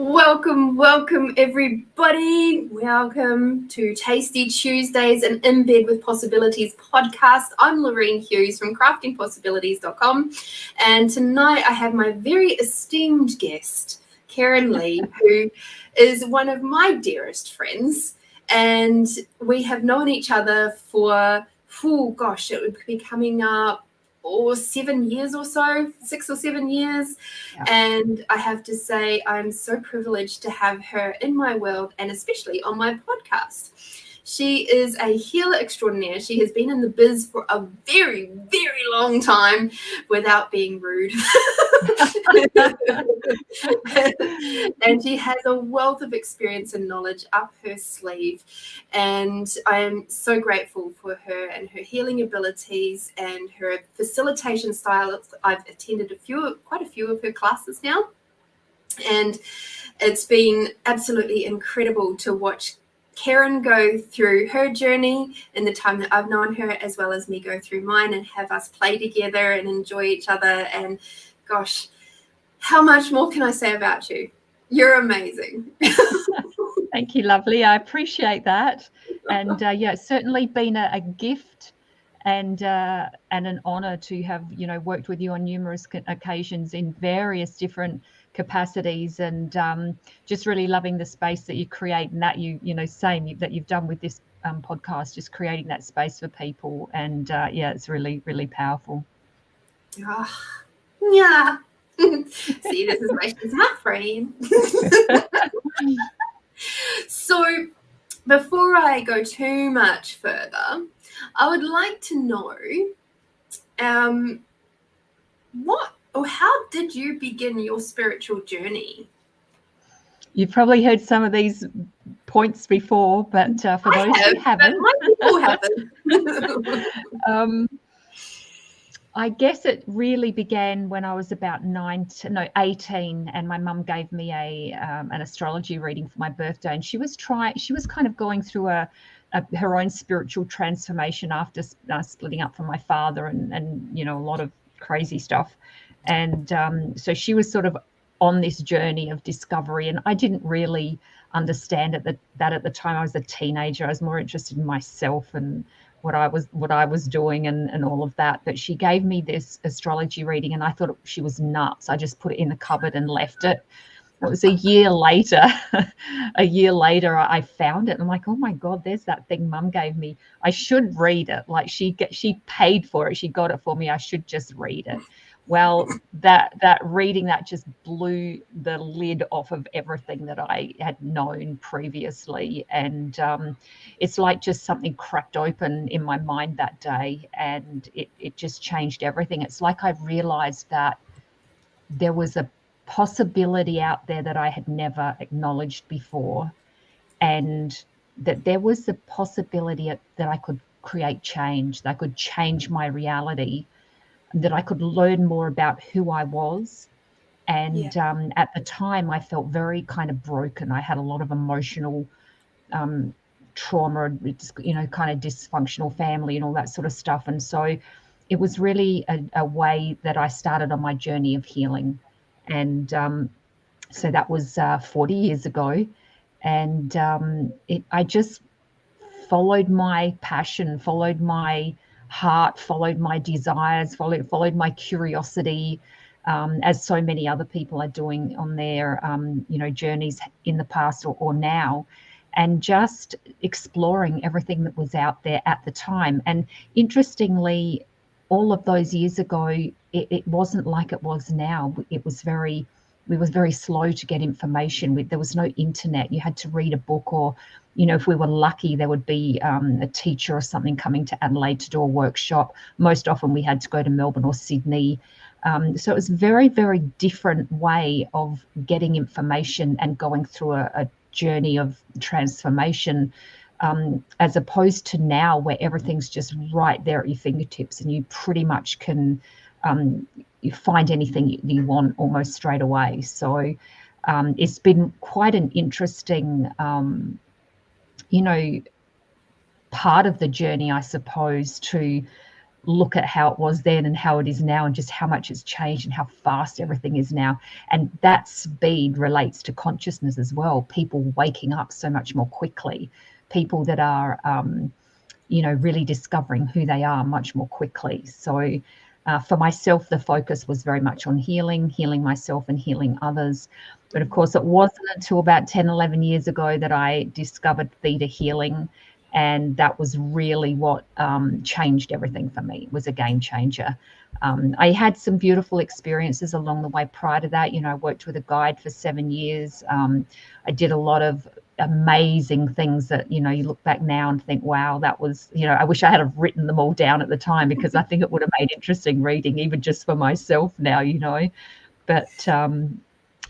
Welcome everybody. Welcome to Tasty Tuesdays and In Bed with Possibilities podcast. I'm Lorene Hughes from craftingpossibilities.com, and tonight I have my very esteemed guest, Keryn Lee, who is one of my dearest friends, and we have known each other for, it would be coming up 7 years or so, 6 or 7 years. Yeah. And I have to say, I'm so privileged to have her in my world and especially on my podcast. She is a healer extraordinaire. She has been in the biz for a very, very long time without being rude. And she has a wealth of experience and knowledge up her sleeve. And I am so grateful for her and her healing abilities and her facilitation style. I've attended quite a few of her classes now. And it's been absolutely incredible to watch Keryn go through her journey in the time that I've known her, as well as me go through mine, and have us play together and enjoy each other. And gosh, how much more can I say about you? You're amazing. Thank you, lovely. I appreciate that. And it's certainly been a gift and an honor to have, worked with you on numerous occasions in various different capacities, and just really loving the space that you create, and that that you've done with this podcast, just creating that space for people. And it's really, really powerful. Oh, yeah. See, this is why she's my friend. So before I go too much further, I would like to know how did you begin your spiritual journey? You've probably heard some of these points before, but for those who haven't, I guess it really began when I was about 18, and my mum gave me an astrology reading for my birthday, and she was kind of going through her own spiritual transformation after splitting up from my father, and a lot of crazy stuff. And so she was sort of on this journey of discovery, and I didn't really understand that at the time. I was a teenager. I was more interested in myself and what I was doing and all of that. But she gave me this astrology reading, and I thought she was nuts. I just put it in the cupboard and left it. It was a year later. I found it, and I'm like, oh my God, there's that thing Mum gave me. I should read it. Like she paid for it. She got it for me. I should just read it. Well, that reading, that just blew the lid off of everything that I had known previously. And it's like just something cracked open in my mind that day, and it just changed everything. It's like I realized that there was a possibility out there that I had never acknowledged before, and that there was the possibility that I could create change, that I could change my reality, that I could learn more about who I was. And at the time, I felt very kind of broken. I had a lot of emotional trauma, kind of dysfunctional family and all that sort of stuff. And so it was really a way that I started on my journey of healing. And so that was 40 years ago. And I just followed my passion, followed my heart, followed my desires, followed my curiosity, as so many other people are doing on their journeys in the past or now, and just exploring everything that was out there at the time. And interestingly, all of those years ago, it wasn't like it was now. We were very slow to get information. There was no internet. You had to read a book, or if we were lucky, there would be a teacher or something coming to Adelaide to do a workshop. Most often we had to go to Melbourne or Sydney. So it was a very, very different way of getting information and going through a journey of transformation, as opposed to now, where everything's just right there at your fingertips, and you pretty much can you find anything you want almost straight away. So it's been quite an interesting part of the journey, I suppose, to look at how it was then and how it is now, and just how much it's changed and how fast everything is now. And that speed relates to consciousness as well. People waking up so much more quickly, people that are really discovering who they are much more quickly. So for myself, the focus was very much on healing myself and healing others. But of course, it wasn't until about 10, 11 years ago that I discovered Theta healing. And that was really what changed everything for me. It was a game changer. I had some beautiful experiences along the way prior to that. I worked with a guide for 7 years. I did a lot of amazing things that, you look back now and think, wow, that was, I wish I had have written them all down at the time, because I think it would have made interesting reading, even just for myself now, but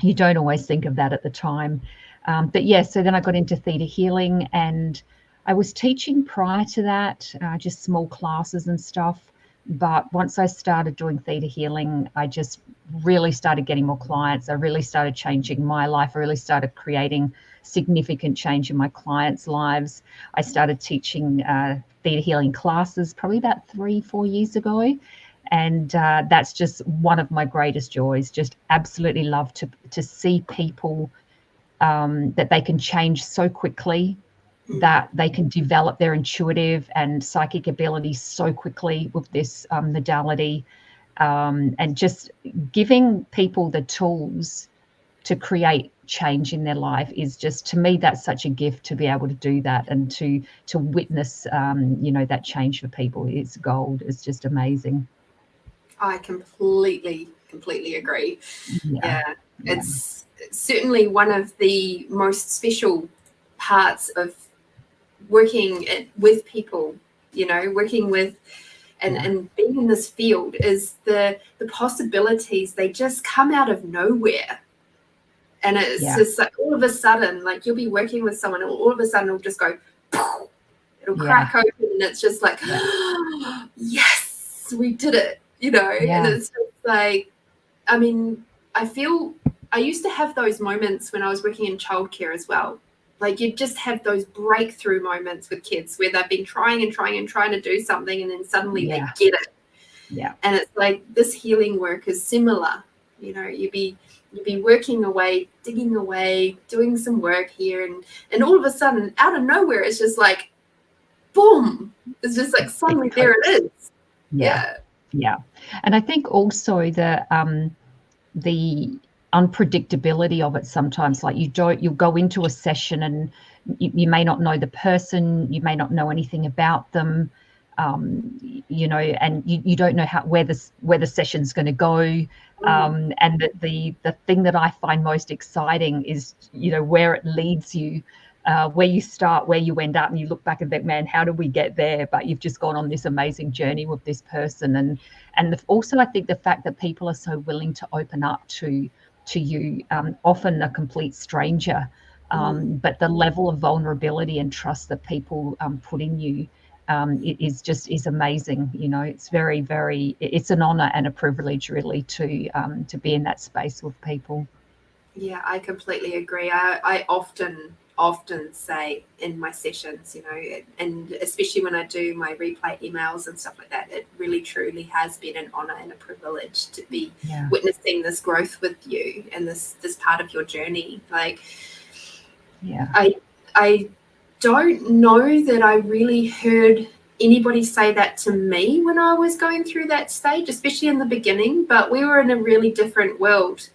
you don't always think of that at the time. But yeah, so then I got into Theta healing, and I was teaching prior to that, just small classes and stuff. But once I started doing Theta healing, I just really started getting more clients. I really started changing my life. I really started creating significant change in my clients' lives. I started teaching Theta healing classes probably about 3-4 years ago. And that's just one of my greatest joys. Just absolutely love to see people that they can change so quickly, that they can develop their intuitive and psychic abilities so quickly with this modality, and just giving people the tools to create change in their life is just, to me, that's such a gift to be able to do that, and to witness that change for people. It's gold. It's just amazing. I completely agree. Yeah. It's certainly one of the most special parts of working with people, working with and being in this field, is the possibilities. They just come out of nowhere. And it's just like all of a sudden, like you'll be working with someone and all of a sudden it'll just go, it'll crack open, and it's just like, yes, we did it, and it's just like, I mean, I used to have those moments when I was working in childcare as well. Like you just have those breakthrough moments with kids where they've been trying to do something, and then suddenly they get it. Yeah. And it's like this healing work is similar. You'd be working away, digging away, doing some work here, and all of a sudden, out of nowhere, it's just like, boom! It's just like suddenly there it is. Yeah. And I think also the unpredictability of it sometimes, like you'll go into a session and you may not know the person, you may not know anything about them, and you don't know where the session's going to go. And the thing that I find most exciting is, where it leads you, where you start, where you end up, and you look back and think, man, how did we get there? But you've just gone on this amazing journey with this person. And also I think the fact that people are so willing to open up to you, often a complete stranger, but the level of vulnerability and trust that people put in you, is amazing. It's very, very, it's an honor and a privilege really to be in that space with people. Yeah, I completely agree. I often say in my sessions, and especially when I do my replay emails and stuff like that, it really truly has been an honor and a privilege to be witnessing this growth with you and this part of your journey. Like, I don't know that I really heard anybody say that to me when I was going through that stage, especially in the beginning, but we were in a really different world,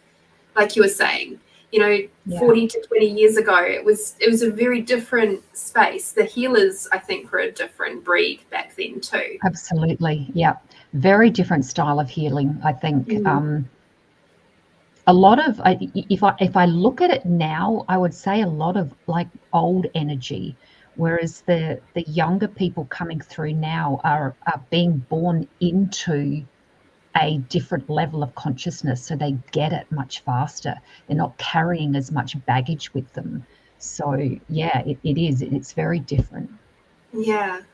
like you were saying. 40 to 20 years ago, it was a very different space. The healers, I think, were a different breed back then too. Absolutely, yeah, very different style of healing. I think a lot of, if I look at it now, I would say a lot of like old energy, whereas the younger people coming through now are being born into a different level of consciousness, so they get it much faster. They're not carrying as much baggage with them. So it's very different. And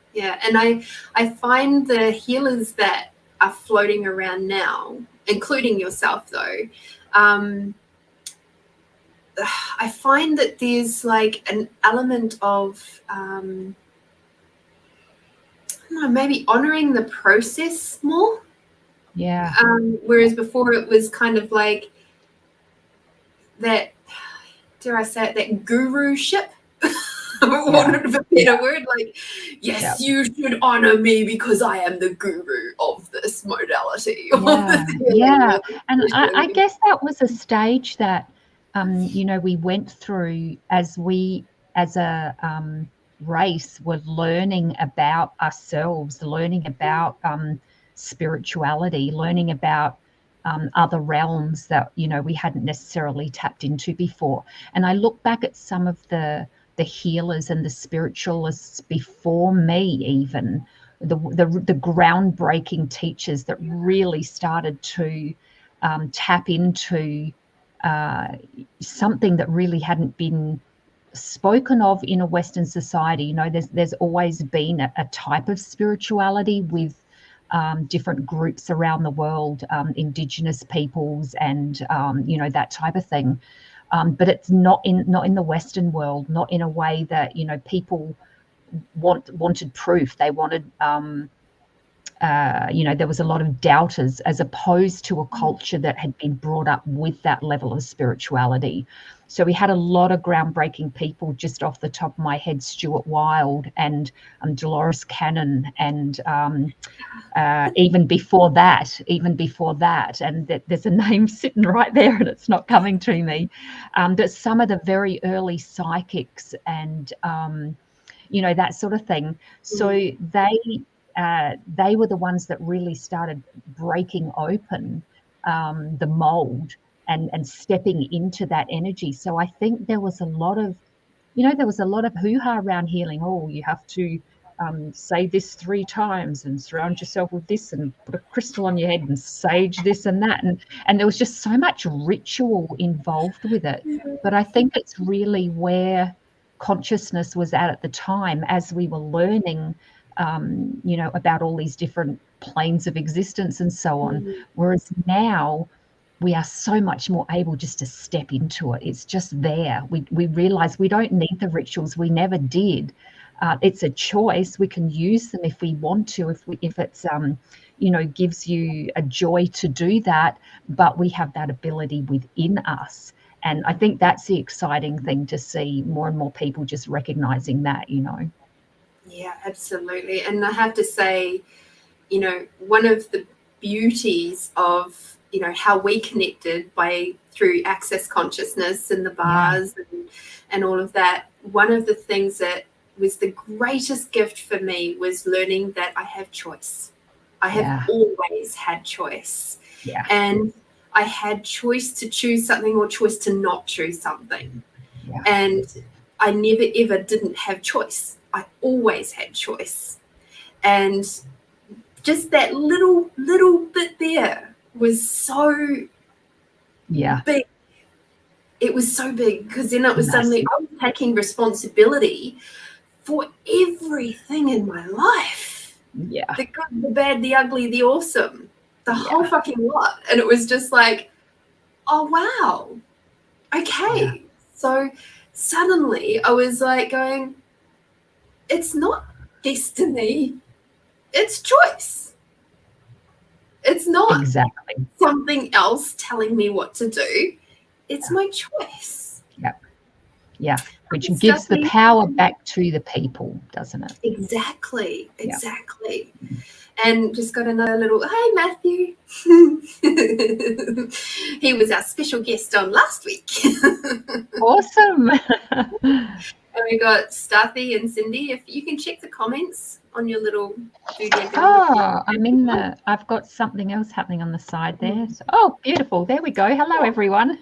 I find the healers that are floating around now, including yourself though, I find that there's like an element of don't know, maybe honoring the process more. Yeah. Whereas before it was kind of like that, dare I say it, that guru-ship. Wanted a better word, like, yes, you should honor me because I am the guru of this modality. Yeah. And I guess that was a stage that, we went through as a race were learning about ourselves, learning about spirituality, learning about other realms that, we hadn't necessarily tapped into before. And I look back at some of the healers and the spiritualists before me, even the groundbreaking teachers that really started to tap into something that really hadn't been spoken of in a Western society. There's always been a type of spirituality with different groups around the world, Indigenous peoples, and that type of thing. But it's not in the Western world, not in a way that people wanted proof. They wanted, there was a lot of doubters, as opposed to a culture that had been brought up with that level of spirituality. So we had a lot of groundbreaking people. Just off the top of my head, Stuart Wilde and Dolores Cannon, and even before that, and there's a name sitting right there and it's not coming to me, but some of the very early psychics and that sort of thing. So they were the ones that really started breaking open the mold and stepping into that energy. So I think there was a lot of hoo-ha around healing. Oh, you have to say this 3 times and surround yourself with this and put a crystal on your head and sage this and that. And there was just so much ritual involved with it. But I think it's really where consciousness was at the time, as we were learning, about all these different planes of existence and so on. Whereas now we are so much more able just to step into it. It's just there. We realize we don't need the rituals. We never did. It's a choice. We can use them if we want to, if it's gives you a joy to do that, but we have that ability within us. And I think that's the exciting thing, to see more and more people just recognizing that. Yeah, absolutely. And I have to say, one of the beauties of how we connected through Access Consciousness and the bars and all of that, one of the things that was the greatest gift for me was learning that I have choice. I have always had choice. Yeah. And I had choice to choose something or choice to not choose something. Yeah. And I never, ever didn't have choice. I always had choice. And just that little bit there was so big. It was so big, because then it was suddenly I was taking responsibility for everything in my life. Yeah. The good, the bad, the ugly, the awesome, the whole fucking lot. And it was just like, oh, wow. Okay. Yeah. So suddenly I was like going, it's not destiny, it's choice. It's not something else telling me what to do. It's my choice. Yeah. Which gives the power back to the people, doesn't it? Exactly. Yeah. And just got another little, hey, Matthew. He was our special guest on last week. Awesome. And we got Starthy and Cindy. If you can check the comments on your little video. Oh, I've got something else happening on the side there. So, beautiful. There we go. Hello, everyone.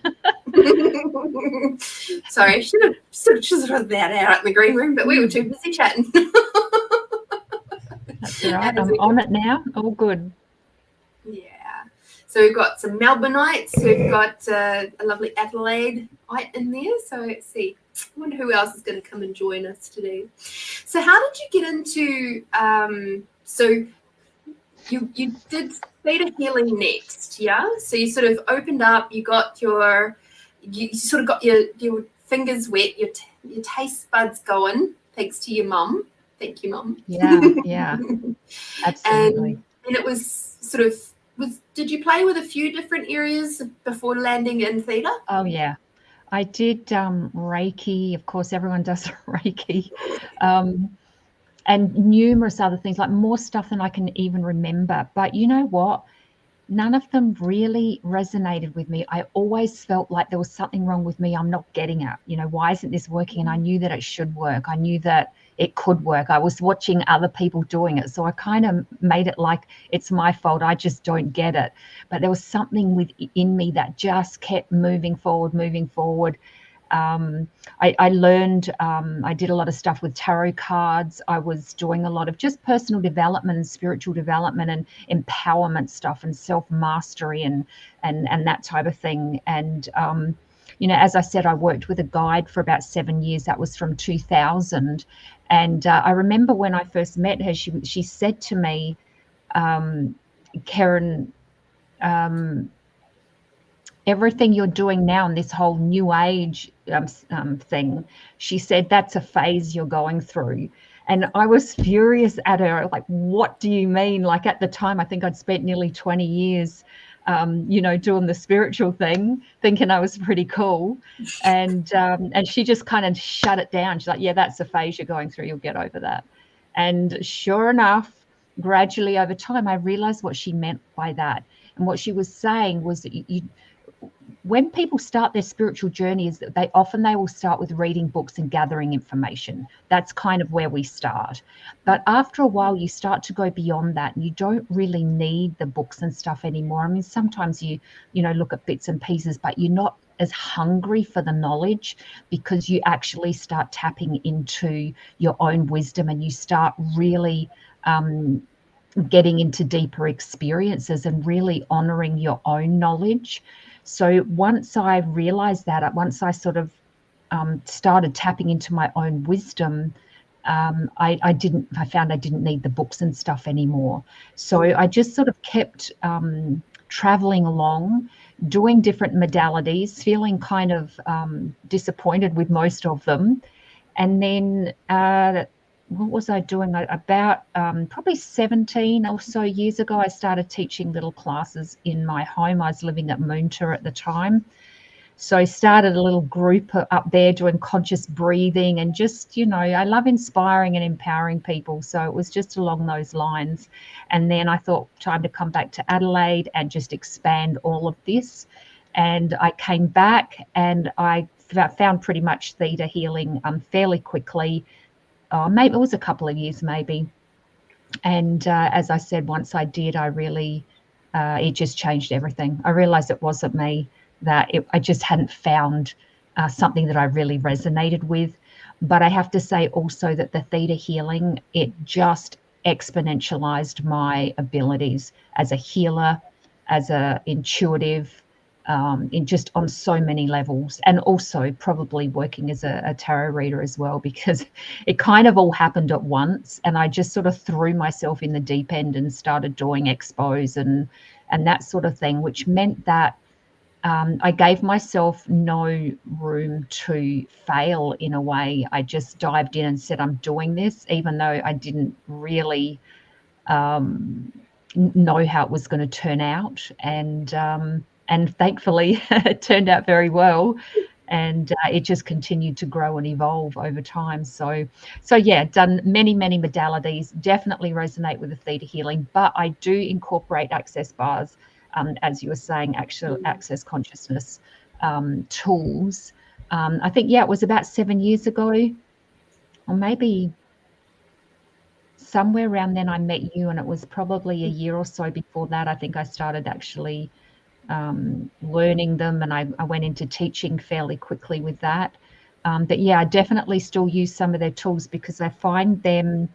Sorry, should have that out in the green room, but we were too busy chatting. That's all right. I'm on it now. All good. Yeah. So we've got some Melbourneites. We've got a lovely Adelaideite in there. So let's see. I wonder who else is going to come and join us today. So how did you get into so you did Theta Healing next, yeah? So you sort of opened up, you sort of got your fingers wet, your taste buds going, thanks to your mum. Thank you, Mum. Yeah, absolutely. And it was sort of, did you play with a few different areas before landing in Theta? Oh, yeah. I did Reiki. Of course, everyone does Reiki. And numerous other things, like more stuff than I can even remember. But you know what? None of them really resonated with me. I always felt like there was something wrong with me. I'm not getting it. Why isn't this working? And I knew that it should work. I knew that it could work. I was watching other people doing it. So I kind of made it like it's my fault. I just don't get it. But there was something within me that just kept moving forward. I learned, I did a lot of stuff with tarot cards. I was doing a lot of just personal development and spiritual development and empowerment stuff and self-mastery and that type of thing. And, as I said, I worked with a guide for about 7 years. That was from 2000. And I remember when I first met her, she said to me, Keryn, everything you're doing now in this whole new age thing, she said, that's a phase you're going through. And I was furious at her, like, what do you mean? Like, at the time, I think I'd spent nearly 20 years, doing the spiritual thing, thinking I was pretty cool. And she just kind of shut it down. She's like, yeah, that's a phase you're going through. You'll get over that. And sure enough, gradually over time, I realized what she meant by that. And what she was saying was that when people start their spiritual journey, is that they will start with reading books and gathering information. That's kind of where we start. But after a while, you start to go beyond that, and you don't really need the books and stuff anymore. I mean, sometimes you look at bits and pieces, but you're not as hungry for the knowledge, because you actually start tapping into your own wisdom, and you start really getting into deeper experiences and really honoring your own knowledge. So once I realized that, once I sort of started tapping into my own wisdom, I found I didn't need the books and stuff anymore. So I just sort of kept traveling along, doing different modalities, feeling kind of disappointed with most of them. And then what was I doing? About probably 17 or so years ago, I started teaching little classes in my home. I was living at Moonta at the time. So I started a little group up there doing conscious breathing and just, I love inspiring and empowering people. So it was just along those lines. And then I thought, time to come back to Adelaide and just expand all of this. And I came back and I found pretty much Theta healing fairly quickly. Maybe it was a couple of years, maybe. And as I said, once I did, I really, it just changed everything. I realized it wasn't me, that I just hadn't found something that I really resonated with. But I have to say also that the Theta healing, it just exponentialized my abilities as a healer, as a intuitive, in just on so many levels, and also probably working as a tarot reader as well, because it kind of all happened at once, and I just sort of threw myself in the deep end and started doing expos and that sort of thing, which meant that I gave myself no room to fail in a way. I just dived in and said, I'm doing this, even though I didn't really know how it was going to turn out. And thankfully, it turned out very well. And it just continued to grow and evolve over time. So yeah, done many modalities, definitely resonate with the Theta healing, but I do incorporate access bars, as you were saying, actual access consciousness tools. I think, it was about 7 years ago, or maybe somewhere around then I met you, and it was probably a year or so before that, I think I started actually learning them, and I went into teaching fairly quickly with that. But yeah, I definitely still use some of their tools because I find them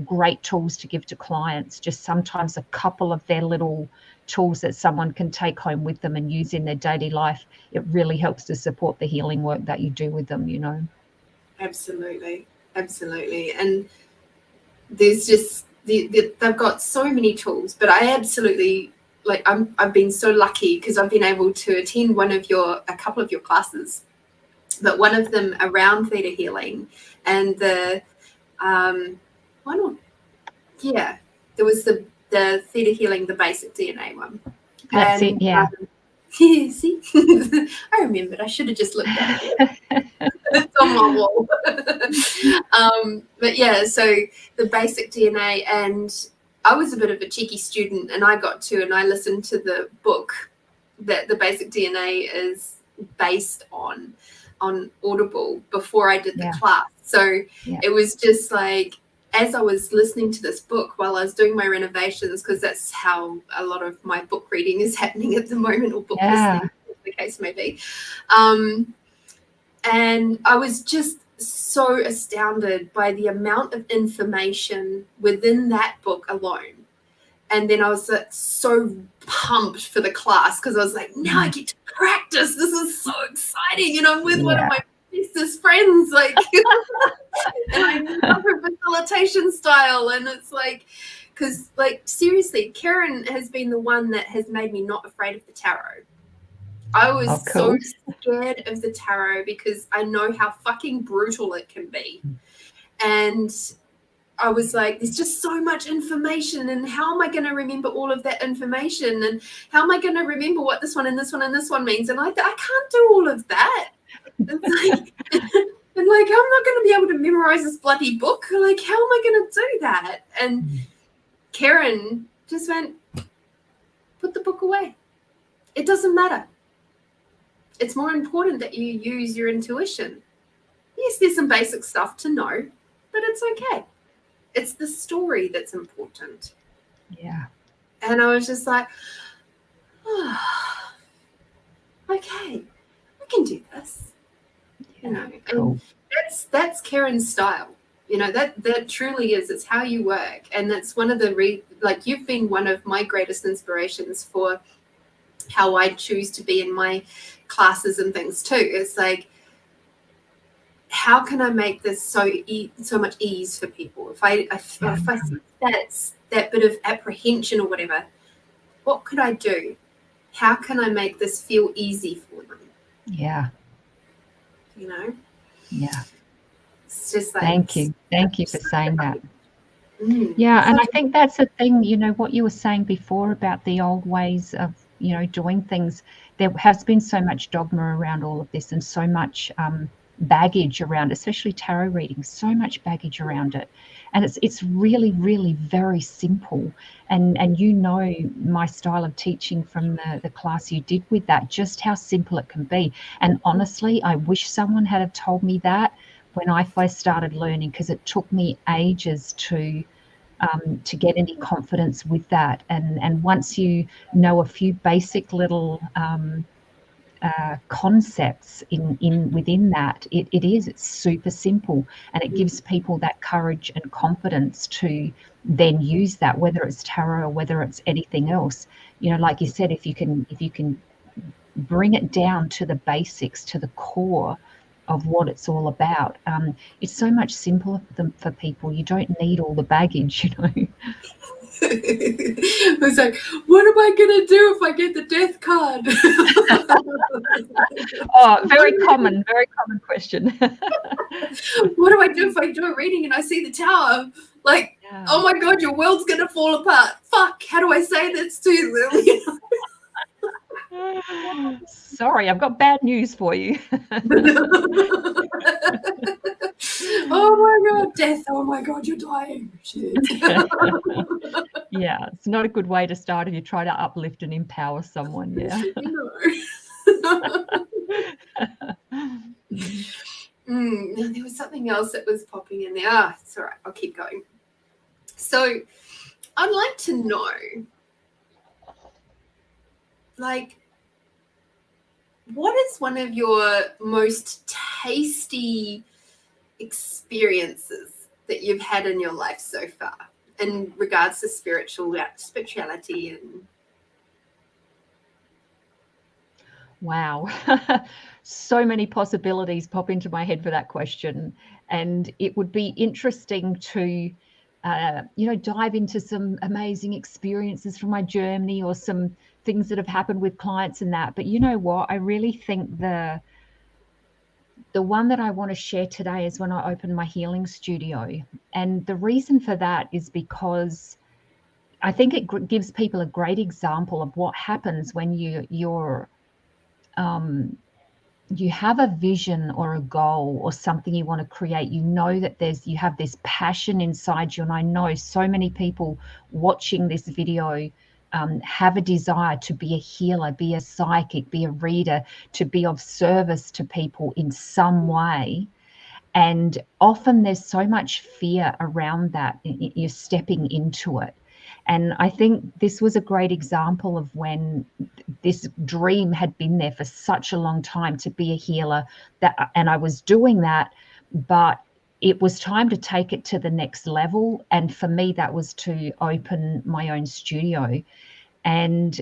great tools to give to clients. Just sometimes a couple of their little tools that someone can take home with them and use in their daily life, it really helps to support the healing work that you do with them, Absolutely. And there's just they've got so many tools, but I absolutely, like, I've been so lucky because I've been able to attend a couple of your classes, but one of them around Theta healing, and the Why not? Yeah, there was the Theta Healing, the basic DNA one. That's it, yeah. Yeah, see, I remembered. I should have just looked at it. It's on my wall. But yeah, so the basic DNA, and I was a bit of a cheeky student, and I listened to the book that the basic DNA is based on Audible before I did the class. So it was just like, as I was listening to this book while I was doing my renovations, because that's how a lot of my book reading is happening at the moment, or book listening, as the case may be. And I was just so astounded by the amount of information within that book alone. And then I was like, so pumped for the class, because I was like, now I get to practice. This is so exciting. And I'm with one of my bestest friends, like, and I love her facilitation style. And it's like, because, like, seriously, Keryn has been the one that has made me not afraid of the tarot. I was so scared of the tarot because I know how fucking brutal it can be. And I was like, there's just so much information, and how am I going to remember all of that information? And how am I going to remember what this one and this one and this one means? And I can't do all of that. And like, I'm not going to be able to memorize this bloody book. Like, how am I going to do that? And Keryn just went, put the book away. It doesn't matter. It's more important that you use your intuition. Yes, there's some basic stuff to know, but it's okay. It's the story that's important. Yeah. And I was just like, oh, okay, I can do this. You know, and that's Keryn's style. You know, that truly is. It's how you work. And that's one of the like, you've been one of my greatest inspirations for how I choose to be in my classes and things too. It's like, how can I make this so much ease for people? If I see that bit of apprehension or whatever, what could I do? How can I make this feel easy for them? Yeah. You know? Yeah. It's just like, thank you for saying that. Yeah, and I think that's the thing, you know, what you were saying before about the old ways of, you know, doing things. There has been so much dogma around all of this, and so much baggage around, especially tarot readings, so much baggage around it. And it's really, really very simple. And you know my style of teaching from the class you did with that, just how simple it can be. And honestly, I wish someone had have told me that when I first started learning, because it took me ages to get any confidence with that. And once you know a few basic little concepts within that, it's super simple, and it gives people that courage and confidence to then use that, whether it's tarot or whether it's anything else. You know, like you said, if you can bring it down to the basics, to the core of what it's all about, it's so much simpler for people. You don't need all the baggage, you know. I was like, what am I going to do if I get the death card? Oh, very common question. What do I do if I do a reading and I see the tower? Like, oh my God, your world's going to fall apart. Fuck, how do I say this to them? Sorry, I've got bad news for you. Oh my God, death. Oh my God, you're dying. Shit. Yeah, it's not a good way to start if you try to uplift and empower someone. Yeah. No, there was something else that was popping in there. It's all right. I'll keep going. So I'd like to know, like, what is one of your most tasty experiences that you've had in your life so far in regards to spirituality? And wow. So many possibilities pop into my head for that question, and it would be interesting to dive into some amazing experiences from my journey, or some things that have happened with clients and that. But you know what, I really think the one that I want to share today is when I opened my healing studio. And the reason for that is because I think it gives people a great example of what happens when you have a vision or a goal or something you want to create. You know that you have this passion inside you. And I know so many people watching this video have a desire to be a healer, be a psychic, be a reader, to be of service to people in some way. And often there's so much fear around that. You're stepping into it. And I think this was a great example of when this dream had been there for such a long time to be a healer, and I was doing that, but it was time to take it to the next level. And for me, that was to open my own studio. And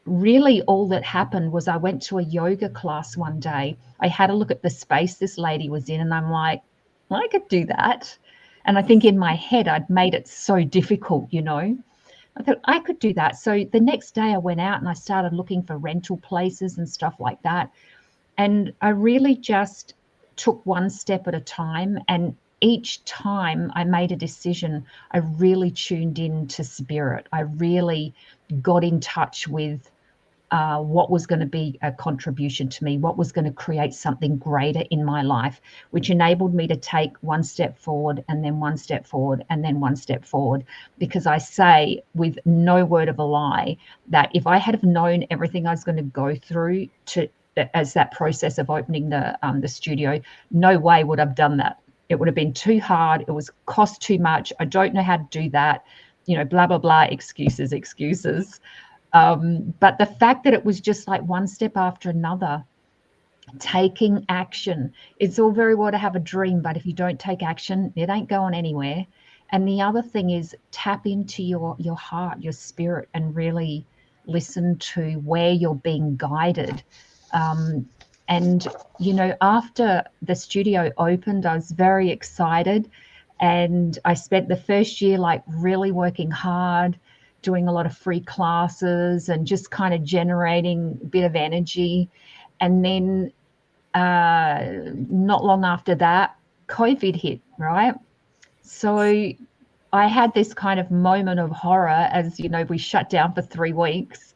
really all that happened was I went to a yoga class one day. I had a look at the space this lady was in, and I'm like, well, I could do that. And I think in my head, I'd made it so difficult, I thought I could do that. So the next day I went out and I started looking for rental places and stuff like that. And I really just took one step at a time. And each time I made a decision, I really tuned into spirit. I really got in touch with what was going to be a contribution to me, what was going to create something greater in my life, which enabled me to take one step forward and then one step forward and then one step forward. Because I say with no word of a lie that if I had have known everything I was going to go through as that process of opening the studio, no way would I've done that. It would have been too hard. It was cost too much. I don't know how to do that. Blah, blah, blah, excuses. But the fact that it was just like one step after another, taking action. It's all very well to have a dream, but if you don't take action, it ain't going anywhere. And the other thing is tap into your heart, your spirit, and really listen to where you're being guided. And, after the studio opened, I was very excited. And I spent the first year like really working hard, doing a lot of free classes and just kind of generating a bit of energy. And then not long after that, COVID hit, right? So I had this kind of moment of horror as, we shut down for 3 weeks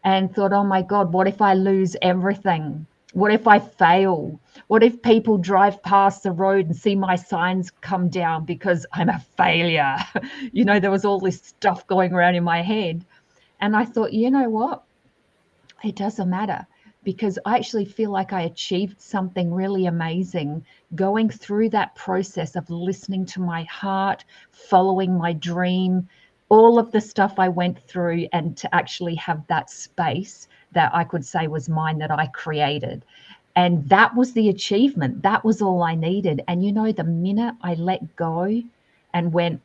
and thought, oh my God, what if I lose everything? What if I fail? What if people drive past the road and see my signs come down because I'm a failure? There was all this stuff going around in my head. And I thought, you know what? It doesn't matter, because I actually feel like I achieved something really amazing going through that process of listening to my heart, following my dream, all of the stuff I went through, and to actually have that space that I could say was mine, that I created. And that was the achievement. That was all I needed. And the minute I let go and went,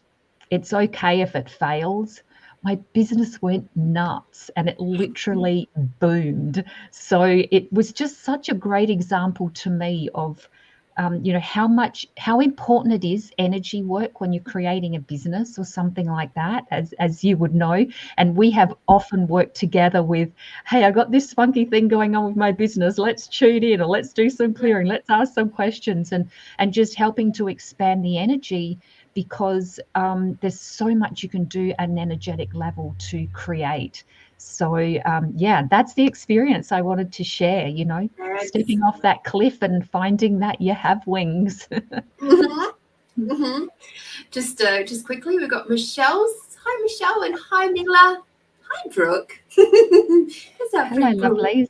it's okay if it fails, my business went nuts and it literally boomed. So it was just such a great example to me of how important it is, energy work, when you're creating a business or something like that, as you would know. And we have often worked together with, hey, I got this funky thing going on with my business. Let's tune in, or let's do some clearing. Let's ask some questions, and just helping to expand the energy, because there's so much you can do at an energetic level to create. So, that's the experience I wanted to share, stepping off that cliff and finding that you have wings. Mm-hmm. Mm-hmm. Just quickly, we've got Michelle's. Hi, Michelle, and hi, Mila. Hi, Brooke. Hello, lovelies.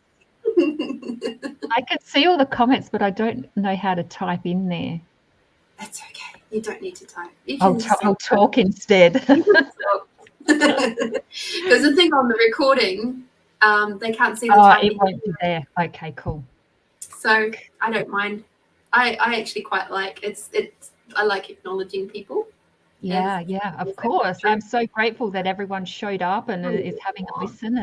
I can see all the comments, but I don't know how to type in there. That's okay. You don't need to type. I'll talk instead. Because the thing on the recording, they can't see the typing. It won't be there. Okay, cool. So I don't mind. I actually quite like it's. I like acknowledging people. Yeah, of course. I'm so grateful that everyone showed up and is having a listen,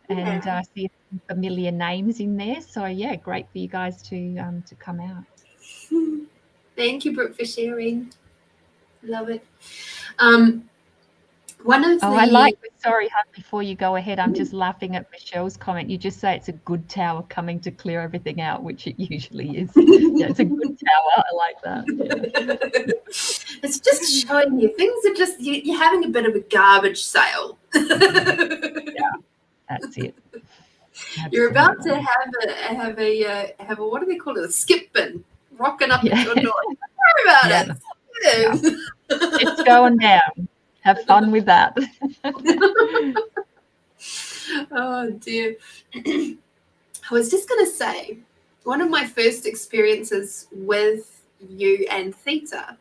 and I see familiar names in there. So great for you guys to come out. Thank you, Brooke, for sharing. Love it. One of Oh, the I like, sorry, Hun, before you go ahead, I'm just laughing at Michelle's comment. You just say it's a good tower coming to clear everything out, which it usually is. Yeah, it's a good tower. I like that. Yeah. It's just showing you things are just, you're having a bit of a garbage sale. Yeah, that's it. You're about to Absolutely. have a what do they call it? A skip bin rocking up at Yeah. your door. Sorry about Yeah. it. Yeah. It's going down. Have fun with that. Oh dear. I was just going to say, one of my first experiences with you and Theta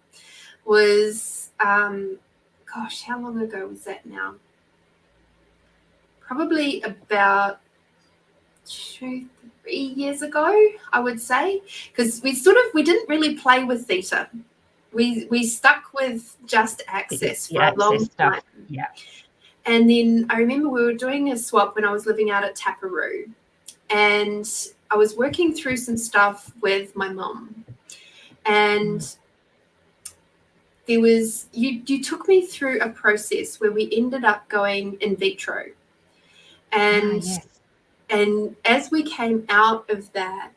was, gosh, how long ago was that now? Probably about 2-3 years ago, I would say, because we didn't really play with Theta. We stuck with just access The for a long access stuff. time. Yeah. And then I remember we were doing a swap when I was living out at Taparoo, and I was working through some stuff with my mum, and there was you took me through a process where we ended up going in vitro, and Yes. and as we came out of that,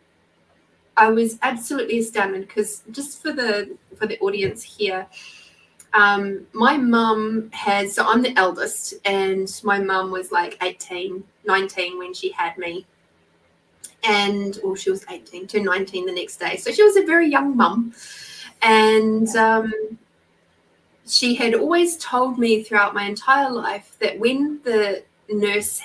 I was absolutely astounded, because just for the audience here, my mum so I'm the eldest, and my mum was like 18, 19 when she had me. Or she was 18 to 19 the next day. So she was a very young mum. And she had always told me throughout my entire life that when the nurse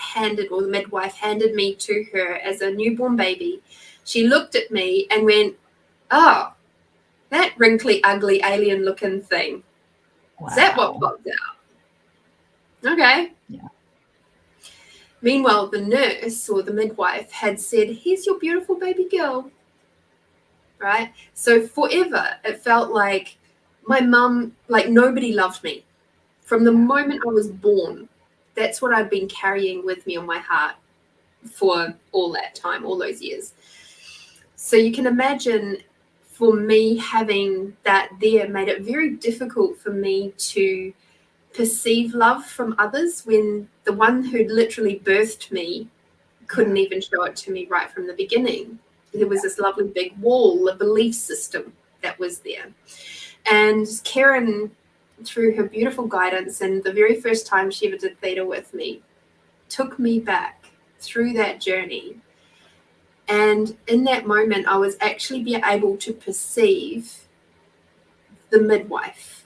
or the midwife handed me to her as a newborn baby, she looked at me and went, "Oh, that wrinkly, ugly, alien-looking thing. Wow. Is that what popped out?" Okay. Yeah. Meanwhile, the nurse or the midwife had said, "Here's your beautiful baby girl." Right? So forever, it felt like my mum, like nobody loved me. From the moment I was born, that's what I'd been carrying with me on my heart for all that time, all those years. So you can imagine, for me, having that there made it very difficult for me to perceive love from others when the one who'd literally birthed me couldn't even show it to me right from the beginning. There was this lovely big wall, a belief system that was there. And Keryn, through her beautiful guidance, and the very first time she ever did Theta with me, took me back through that journey. And in that moment, I was actually be able to perceive the midwife.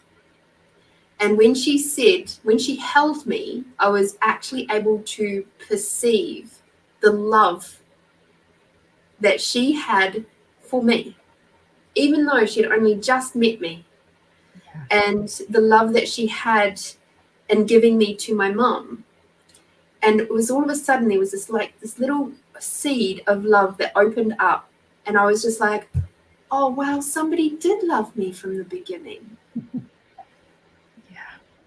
And when she held me, I was actually able to perceive the love that she had for me, even though she had only just met me. And the love that she had in giving me to my mum. And it was all of a sudden, there was this little seed of love that opened up. And I was just like, oh, wow, somebody did love me from the beginning.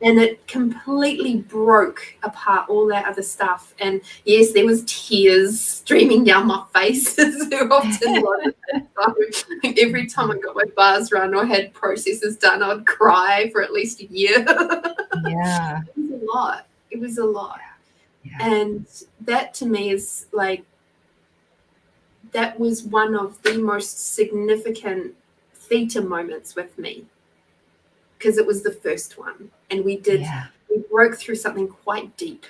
And it completely broke apart all that other stuff. And yes, there was tears streaming down my face, as there often was. Every time I got my bars run or had processes done, I'd cry for at least a year. Yeah. It was a lot. Yeah. And that to me is like, that was one of the most significant Theta moments with me, because it was the first one, and we broke through something quite deep.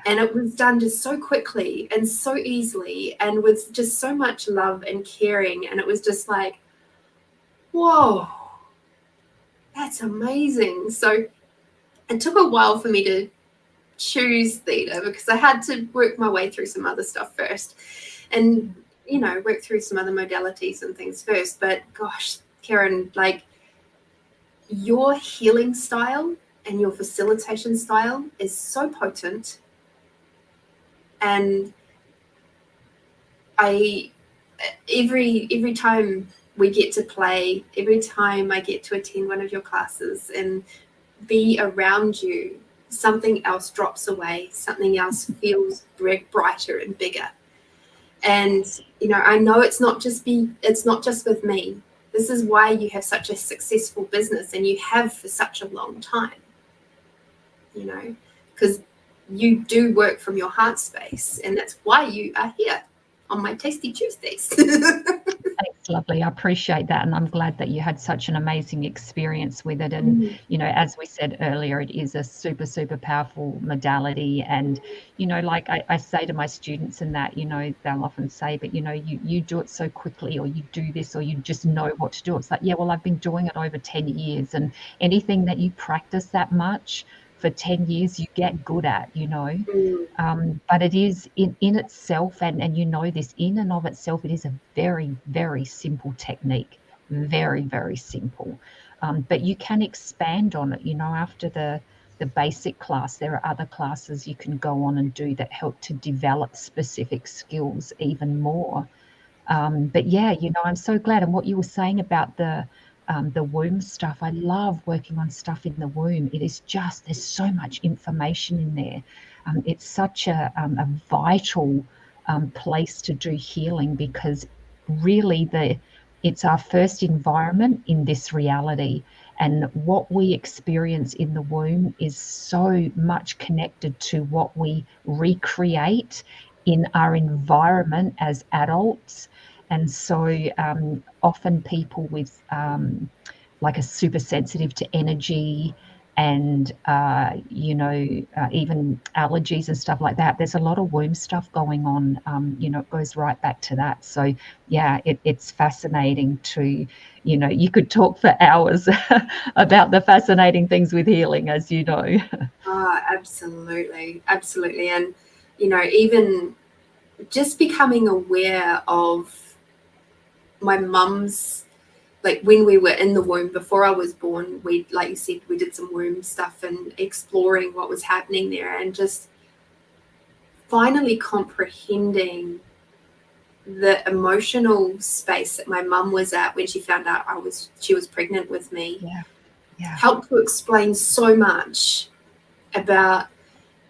And it was done just so quickly and so easily, and with just so much love and caring. And it was just like, whoa, that's amazing. So it took a while for me to choose Theta, because I had to work my way through some other stuff first, and work through some other modalities and things first. But gosh, Keryn, like, your healing style and your facilitation style is so potent. And every time we get to play, every time I get to attend one of your classes and be around you, something else drops away, something else feels brighter and bigger. And I know it's not just with me. This is why you have such a successful business, and you have for such a long time. you know, because you do work from your heart space, and that's why you are here on my Tasty Tuesdays. Thanks, lovely. I appreciate that. And I'm glad that you had such an amazing experience with it. And, you know, as we said earlier, it is a super, super powerful modality. And, you know, like I say to my students and that, you know, they'll often say, but, you know, you do it so quickly, or you do this, or you just know what to do. It's like, yeah, well, I've been doing it over 10 years. And anything that you practice that much for 10 years, you get good at, you know. But it is in itself, and you know this, in and of itself, it is a very, very simple technique, very, very simple. But you can expand on it, you know, after the basic class, there are other classes you can go on and do that help to develop specific skills even more. But yeah, you know, I'm so glad. And what you were saying about the womb stuff, I love working on stuff in the womb. It is just, there's so much information in there. It's such a vital place to do healing, because really it's our first environment in this reality. And what we experience in the womb is so much connected to what we recreate in our environment as adults. And so often people with like a super sensitive to energy and, you know, even allergies and stuff like that, there's a lot of womb stuff going on. You know, it goes right back to that. So, yeah, it's fascinating to, you know, you could talk for hours about the fascinating things with healing, as you know. Oh, absolutely. Absolutely. And, you know, even just becoming aware of my mum's, like when we were in the womb before I was born, we, like you said, we did some womb stuff and exploring what was happening there, and just finally comprehending the emotional space that my mum was at when she found out she was pregnant with me. Yeah. Helped to explain so much about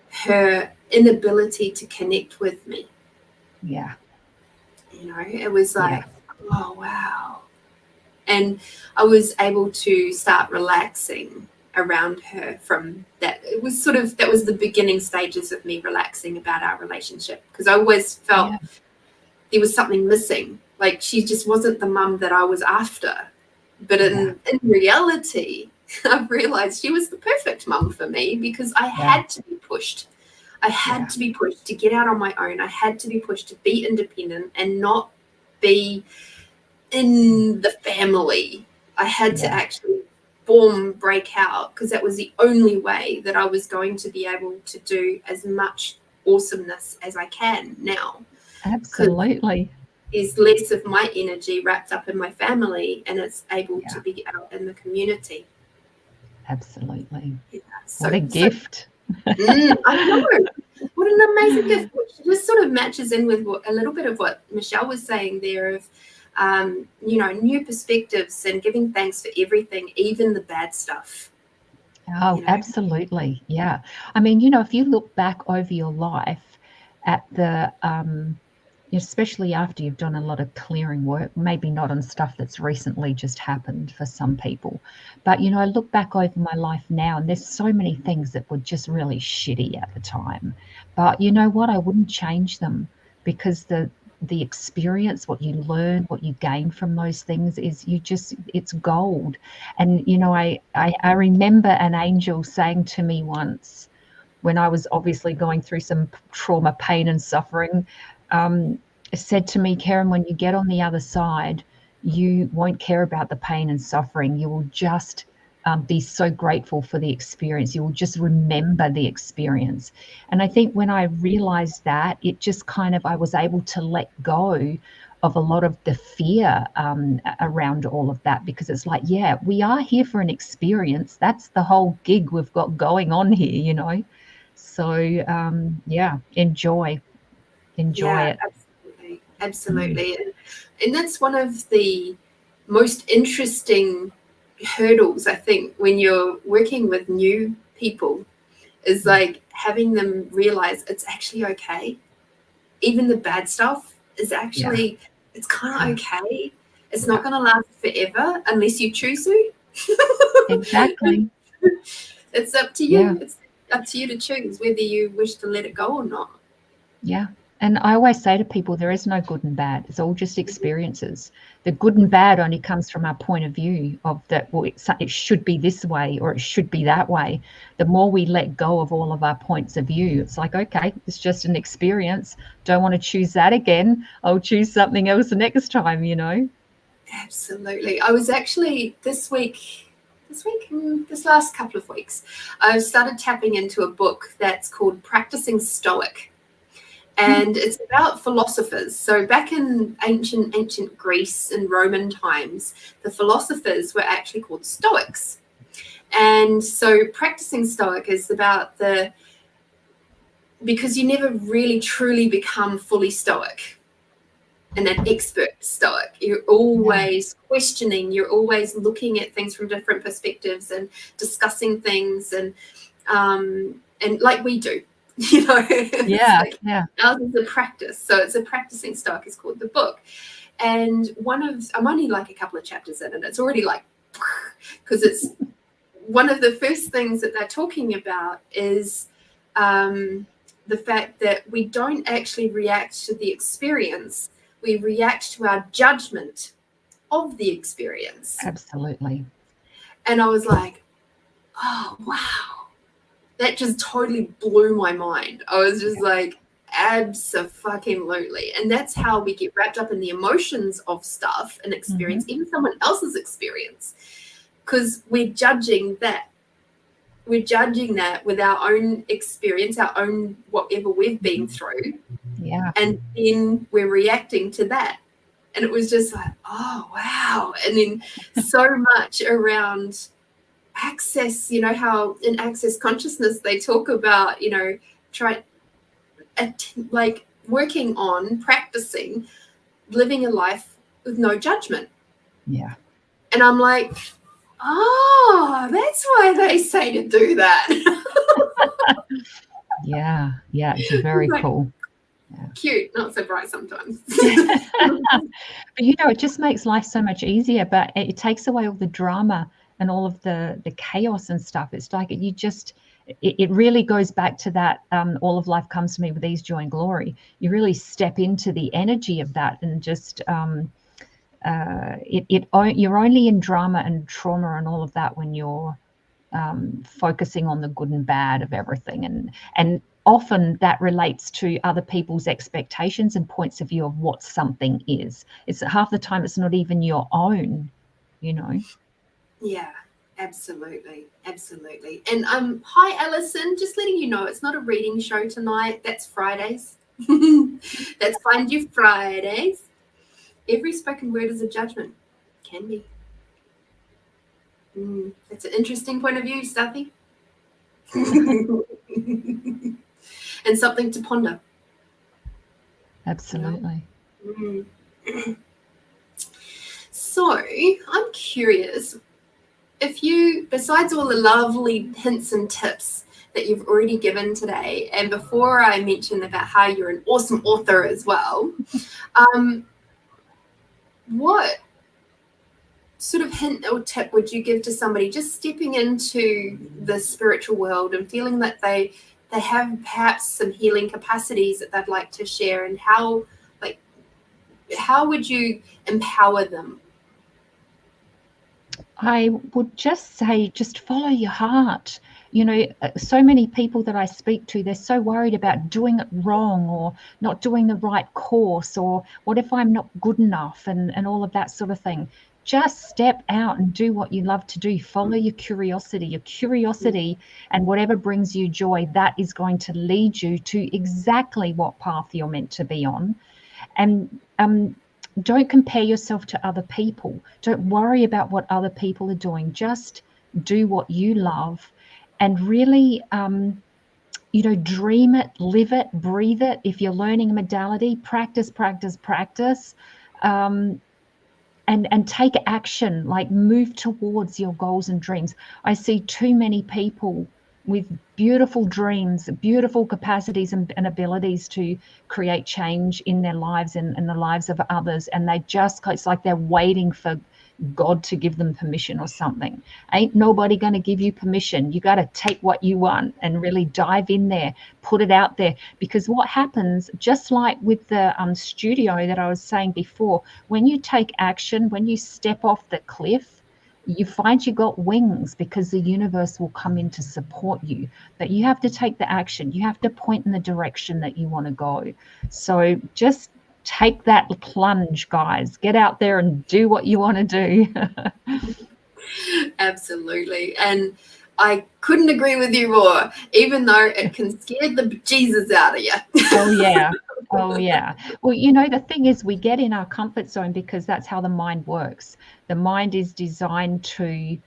her inability to connect with me. Yeah. You know, it was like, oh, wow. And I was able to start relaxing around her from that. It was sort of, that was the beginning stages of me relaxing about our relationship, because I always felt there was something missing. Like, she just wasn't the mum that I was after. But in reality, I've realized she was the perfect mum for me, because I had to be pushed. I had to be pushed to get out on my own. I had to be pushed to be independent and not be in the family. I had to actually break out, because that was the only way that I was going to be able to do as much awesomeness as I can now. Absolutely. There's less of my energy wrapped up in my family, and it's able to be out in the community. Absolutely. Yeah, what a gift. I know. What an amazing gift. Which just sort of matches in with a little bit of what Michelle was saying there of, you know, new perspectives and giving thanks for everything, even the bad stuff. Oh, absolutely. Yeah. I mean, you know, if you look back over your life at the, especially after you've done a lot of clearing work, maybe not on stuff that's recently just happened for some people, but, you know, I look back over my life now, and there's so many things that were just really shitty at the time. But you know what? I wouldn't change them, because the experience, what you learn, what you gain from those things is it's gold. And, you know, I remember an angel saying to me once, when I was obviously going through some trauma, pain and suffering, said to me, Keryn, when you get on the other side, you won't care about the pain and suffering. You will just be so grateful for the experience. You will just remember the experience. And I think when I realized that, it just kind of, I was able to let go of a lot of the fear around all of that, because it's like, yeah, we are here for an experience. That's the whole gig we've got going on here, you know. So enjoy it. Absolutely. And that's one of the most interesting hurdles, I think, when you're working with new people, is like having them realize it's actually okay. Even the bad stuff is actually, it's kind of okay. It's not going to last forever unless you choose to. Exactly. It's up to you. up to you to choose whether you wish to let it go or not. Yeah. And I always say to people, there is no good and bad. It's all just experiences. The good and bad only comes from our point of view of that, well, it should be this way or it should be that way. The more we let go of all of our points of view, it's like, okay, it's just an experience. Don't want to choose that again. I'll choose something else the next time, you know? Absolutely. I was actually this last couple of weeks, I've started tapping into a book that's called Practicing Stoic. And it's about philosophers. So back in ancient Greece and Roman times, the philosophers were actually called Stoics. And so practicing Stoic is about because you never really truly become fully Stoic and an expert Stoic. You're always questioning, you're always looking at things from different perspectives and discussing things and like we do. You know, ours is a practice. So it's a practicing Stoic. It's called the book. And I'm only like a couple of chapters in, and it's already like, because it's one of the first things that they're talking about is the fact that we don't actually react to the experience. We react to our judgment of the experience. Absolutely. And I was like, oh, wow. That just totally blew my mind. I was just like, abso-fucking-lutely. And that's how we get wrapped up in the emotions of stuff and experience, even someone else's experience, because we're judging that. We're judging that with our own experience, our own whatever we've been through. Yeah. And then we're reacting to that. And it was just like, oh, wow. And then so much around access, you know, how in Access Consciousness they talk about, you know, working on practicing living a life with no judgment. Yeah. And I'm like, oh, that's why they say to do that. Yeah, it's very cool. Yeah. Cute, not so bright sometimes. But you know, it just makes life so much easier, but it takes away all the drama and all of the chaos and stuff. It's like it really goes back to that all of life comes to me with ease, joy and glory. You really step into the energy of that and just you're only in drama and trauma and all of that when you're focusing on the good and bad of everything, and often that relates to other people's expectations and points of view of what something is. It's half the time it's not even your own, you know. Yeah, absolutely. And hi Alison, just letting you know it's not a reading show tonight. That's Fridays. That's Find You Fridays. Every spoken word is a judgment. Can be. That's an interesting point of view, Stuffy. And something to ponder. Absolutely. So I'm curious, if you, besides all the lovely hints and tips that you've already given today, and before I mention about how you're an awesome author as well, what sort of hint or tip would you give to somebody just stepping into the spiritual world and feeling that they have perhaps some healing capacities that they'd like to share, and how would you empower them? I would just say, just follow your heart. You know, so many people that I speak to, they're so worried about doing it wrong or not doing the right course, or what if I'm not good enough, and all of that sort of thing. Just step out and do what you love to do. Follow your curiosity and whatever brings you joy, that is going to lead you to exactly what path you're meant to be on. And don't compare yourself to other people. Don't worry about what other people are doing. Just do what you love, and really, dream it, live it, breathe it. If you're learning a modality, practice. And take action, like move towards your goals and dreams. I see too many people with beautiful dreams, beautiful capacities and abilities to create change in their lives and the lives of others. And it's like they're waiting for God to give them permission or something. Ain't nobody going to give you permission. You got to take what you want and really dive in there, put it out there. Because what happens, just like with the studio that I was saying before, when you take action, when you step off the cliff, you find you got wings because the universe will come in to support you. But you have to take the action. You have to point in the direction that you want to go. So just take that plunge, guys. Get out there and do what you want to do. Absolutely. And I couldn't agree with you more, even though it can scare the bejesus out of you. Oh, yeah. Oh, yeah. Well, you know, the thing is, we get in our comfort zone because that's how the mind works. The mind is designed to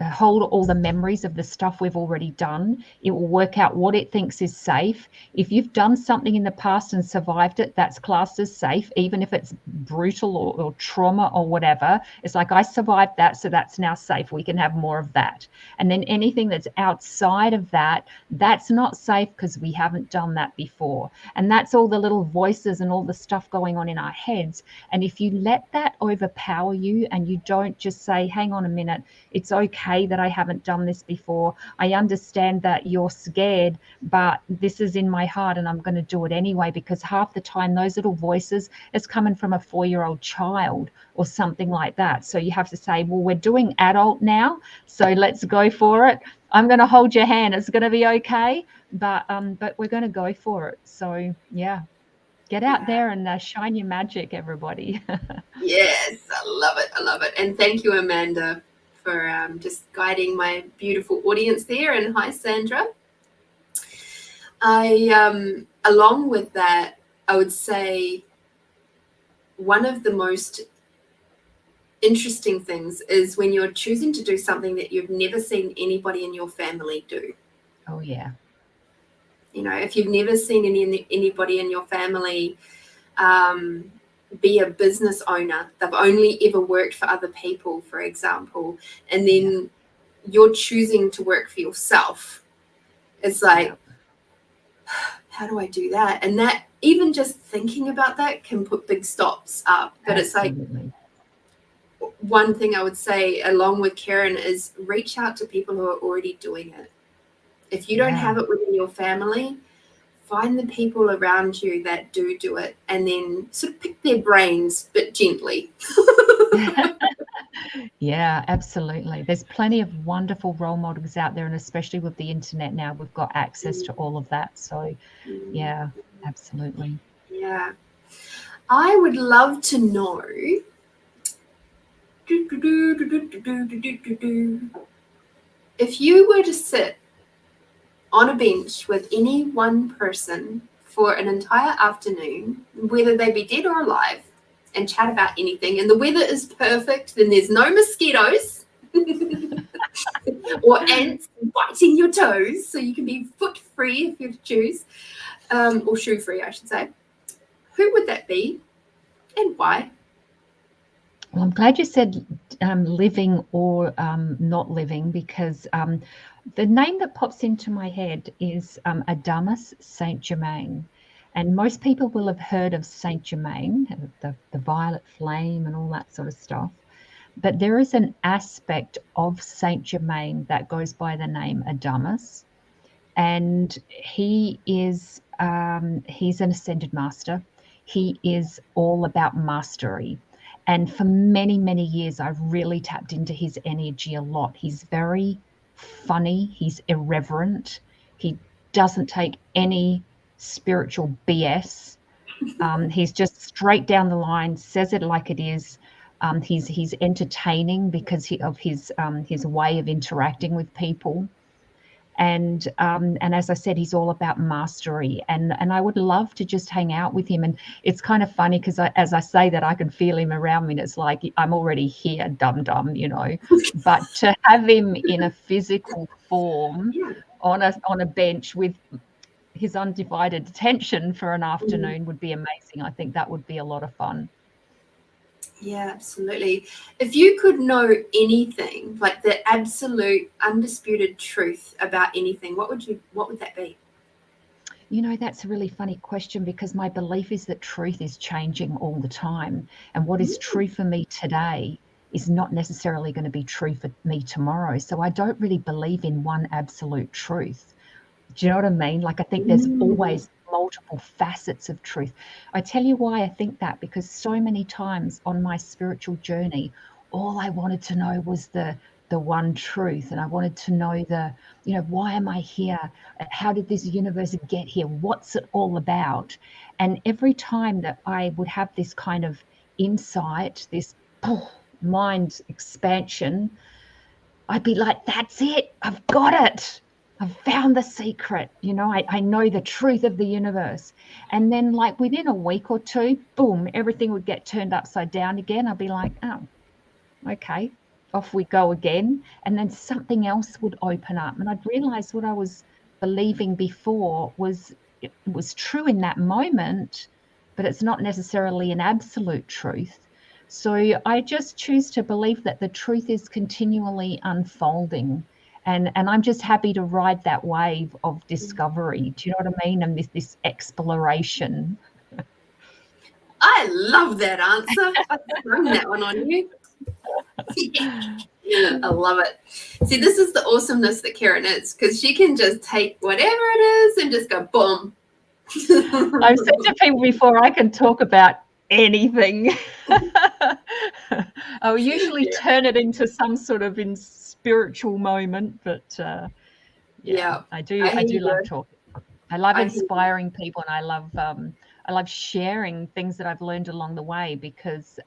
hold all the memories of the stuff we've already done. It will work out what it thinks is safe. If you've done something in the past and survived it, that's classed as safe, even if it's brutal or trauma or whatever. It's like, I survived that, so that's now safe. We can have more of that. And then anything that's outside of that, that's not safe because we haven't done that before. And that's all the little voices and all the stuff going on in our heads. And if you let that overpower you and you don't just say, hang on a minute, it's okay that I haven't done this before. I understand that you're scared, but this is in my heart and I'm going to do it anyway, because half the time those little voices is coming from a 4-year-old child or something like that. So you have to say, well, we're doing adult now, so let's go for it. I'm going to hold your hand. It's going to be okay, but we're going to go for it. So yeah, get out there and shine your magic, everybody. Yes, I love it. I love it. And thank you, Amanda, for just guiding my beautiful audience there. And hi, Sandra. Along with that, I would say one of the most interesting things is when you're choosing to do something that you've never seen anybody in your family do. Oh, yeah. You know, if you've never seen anybody in your family be a business owner, they've only ever worked for other people, for example, and then you're choosing to work for yourself. It's like, how do I do that? And that, even just thinking about that can put big stops up. But Absolutely. It's like, one thing I would say along with Keryn is reach out to people who are already doing it. If you don't have it within your family, find the people around you that do it, and then sort of pick their brains, but gently. Yeah, absolutely. There's plenty of wonderful role models out there, and especially with the internet now, we've got access to all of that. So yeah, absolutely. Yeah. I would love to know, if you were to sit on a bench with any one person for an entire afternoon, whether they be dead or alive, and chat about anything, and the weather is perfect, then there's no mosquitoes or ants biting your toes, so you can be foot free if you choose, or shoe free, I should say. Who would that be and why? Well, I'm glad you said living or not living, because the name that pops into my head is Adamus Saint Germain. And most people will have heard of Saint Germain, the violet flame and all that sort of stuff. But there is an aspect of Saint Germain that goes by the name Adamus. And he is he's an ascended master. He is all about mastery. And for many, many years, I've really tapped into his energy a lot. He's very funny. He's irreverent. He doesn't take any spiritual BS. He's just straight down the line, says it like it is. He's entertaining because of his way of interacting with people. And as I said, he's all about mastery, and I would love to just hang out with him. And it's kind of funny because as I say that, I can feel him around me, and it's like I'm already here, dum, you know. But to have him in a physical form on a bench with his undivided attention for an afternoon would be amazing. I think that would be a lot of fun. Yeah, absolutely. If you could know anything, like the absolute undisputed truth about anything, what would that be? That's a really funny question, because my belief is that truth is changing all the time. And what is true for me today is not necessarily going to be true for me tomorrow. So I don't really believe in one absolute truth. Do you know what I mean? Like, I think there's always multiple facets of truth. I tell you why I think that, because so many times on my spiritual journey, all I wanted to know was the one truth. And I wanted to know why am I here? How did this universe get here? What's it all about? And every time that I would have this kind of insight, this mind expansion, I'd be like, that's it. I've got it. I've found the secret. I know the truth of the universe. And then, like, within a week or two, boom, everything would get turned upside down again. I'd be like, oh, okay, off we go again. And then something else would open up. And I'd realize what I was believing before was true in that moment, but it's not necessarily an absolute truth. So I just choose to believe that the truth is continually unfolding. And I'm just happy to ride that wave of discovery. Do you know what I mean? And this exploration. I love that answer. I've thrown that one on you. I love it. See, this is the awesomeness that Keryn is, because she can just take whatever it is and just go boom. I've said to people before, I can talk about anything. I'll usually turn it into some sort of spiritual moment, but I do love talking. I love inspiring people, and I love sharing things that I've learned along the way, because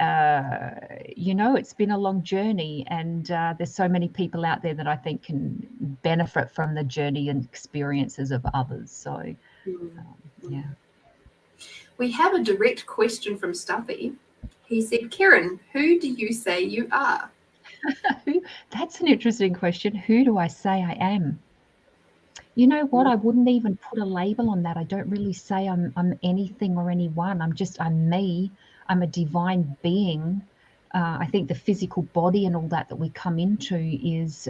it's been a long journey, and there's so many people out there that I think can benefit from the journey and experiences of others. So we have a direct question from Stuffy. He said, Keryn, who do you say you are? That's an interesting question. Who do I say I am? You know what? I wouldn't even put a label on that. I don't really say I'm anything or anyone. I'm me. I'm a divine being. I think the physical body and all that we come into is,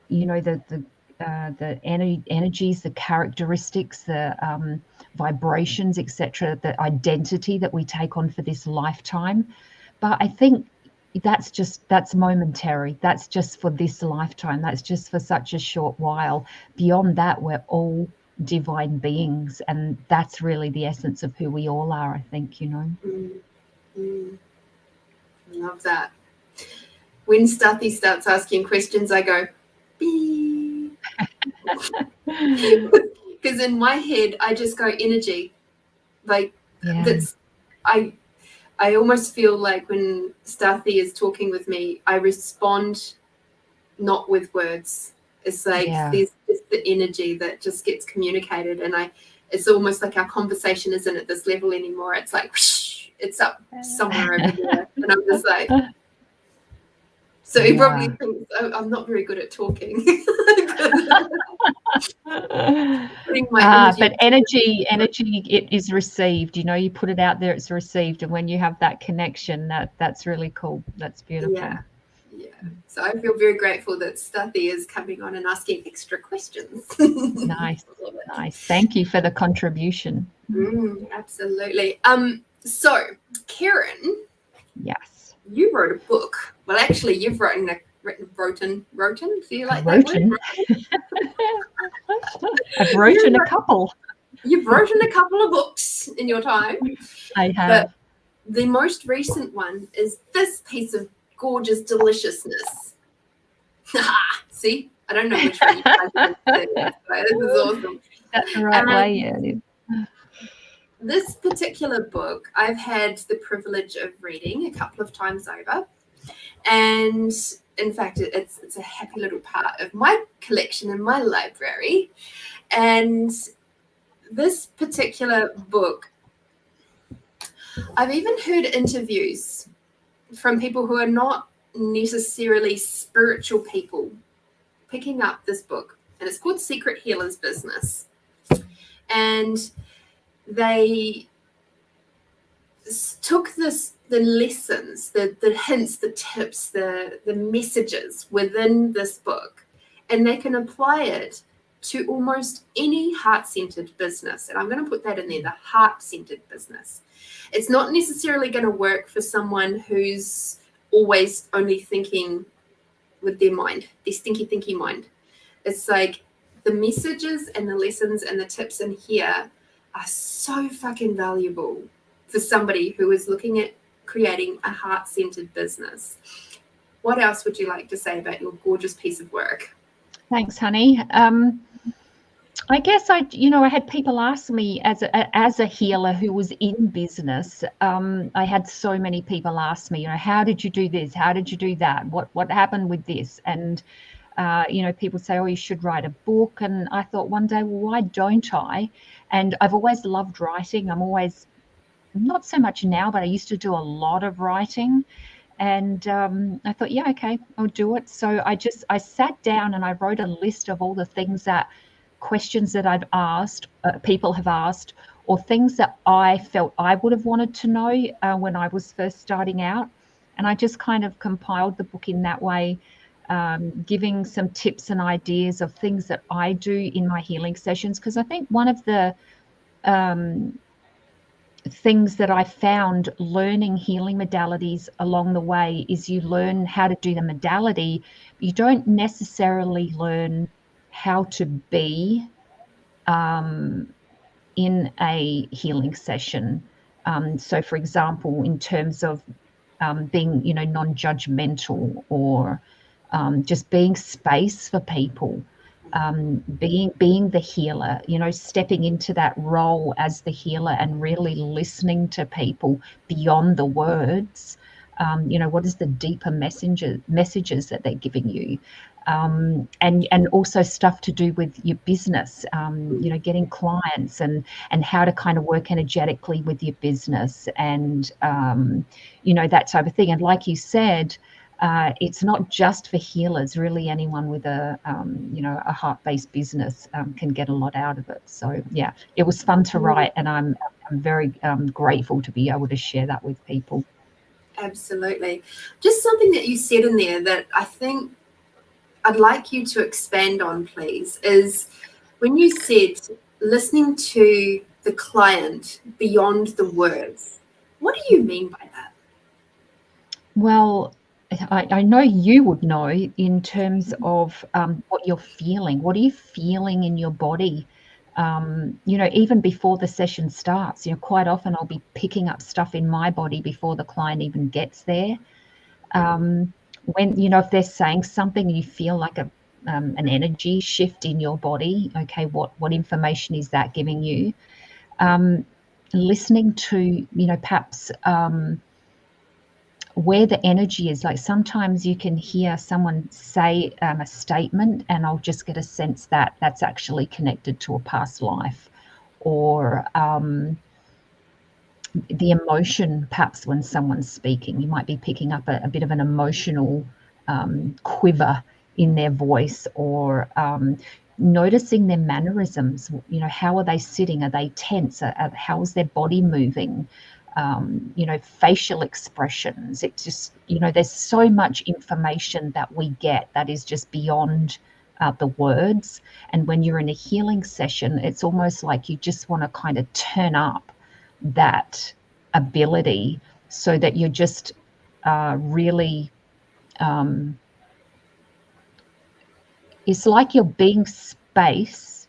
the energies, the characteristics, the vibrations, etc., the identity that we take on for this lifetime. But I think that's momentary. That's just for this lifetime. That's just for such a short while. Beyond that, we're all divine beings, and that's really the essence of who we all are, I think. Love that. When Stuffy starts asking questions, I go beep. Because in my head I just go energy. Like that's I almost feel like when Stuffy is talking with me, I respond not with words. It's like there's just the energy that just gets communicated, and it's almost like our conversation isn't at this level anymore. It's like whoosh, it's up somewhere over there, and I'm just like. So he probably thinks I'm not very good at talking. But energy, it is received. You put it out there, it's received, and when you have that connection, that's really cool. That's beautiful. Yeah. So I feel very grateful that Stuffy is coming on and asking extra questions. Nice. Thank you for the contribution. Absolutely. So Keryn. Yes. You wrote a book. Well, actually, you've written. Do you like that word? I've written a couple. You've written a couple of books in your time. I have. But the most recent one is this piece of gorgeous deliciousness. See? I don't know which way you guys are going to say. This is awesome. That's the right way, yeah. This particular book, I've had the privilege of reading a couple of times over. And in fact, it's a happy little part of my collection in my library. And this particular book, I've even heard interviews from people who are not necessarily spiritual people picking up this book. And it's called Secret Healer's Business. And they took the lessons, the hints, the tips, the messages within this book, and they can apply it to almost any heart-centered business. And I'm going to put that in there, the heart-centered business. It's not necessarily going to work for someone who's always only thinking with their mind, their stinky mind. It's like the messages and the lessons and the tips in here are so fucking valuable for somebody who is looking at creating a heart-centered business. What else would you like to say about your gorgeous piece of work? Thanks, honey. I guess I had people ask me as a healer who was in business. I had so many people ask me, how did you do this? How did you do that? What happened with this? And people say, oh, you should write a book. And I thought one day, well, why don't I? And I've always loved writing. I'm always, not so much now, but I used to do a lot of writing. And I thought, yeah, okay, I'll do it. So I sat down and I wrote a list of all the questions that I'd asked, people have asked, or things that I felt I would have wanted to know when I was first starting out. And I just kind of compiled the book in that way, giving some tips and ideas of things that I do in my healing sessions. Because I think one of the things that I found learning healing modalities along the way is you learn how to do the modality. You don't necessarily learn how to be in a healing session. So, for example, in terms of being, non-judgmental, or just being space for people, being the healer, stepping into that role as the healer and really listening to people beyond the words. What is the deeper messages that they're giving you? And also stuff to do with your business, getting clients and how to kind of work energetically with your business, and that type of thing. And like you said, it's not just for healers. Really, anyone with a heart-based business can get a lot out of it. So yeah, it was fun to write, and I'm very grateful to be able to share that with people. Absolutely. Just something that you said in there that I think I'd like you to expand on, please, is when you said listening to the client beyond the words. What do you mean by that? Well, I know you would know in terms of what you're feeling. What are you feeling in your body? Even before the session starts, quite often I'll be picking up stuff in my body before the client even gets there. When, if they're saying something and you feel like an energy shift in your body, okay, what information is that giving you? Listening to, perhaps where the energy is. Like sometimes you can hear someone say a statement and I'll just get a sense that that's actually connected to a past life, or the emotion, perhaps when someone's speaking, you might be picking up a bit of an emotional quiver in their voice, or noticing their mannerisms. How are they sitting? Are they tense? How is their body moving? Facial expressions. It's just, there's so much information that we get that is just beyond the words. And when you're in a healing session, it's almost like you just want to kind of turn up that ability so that you're just really, it's like you're being space,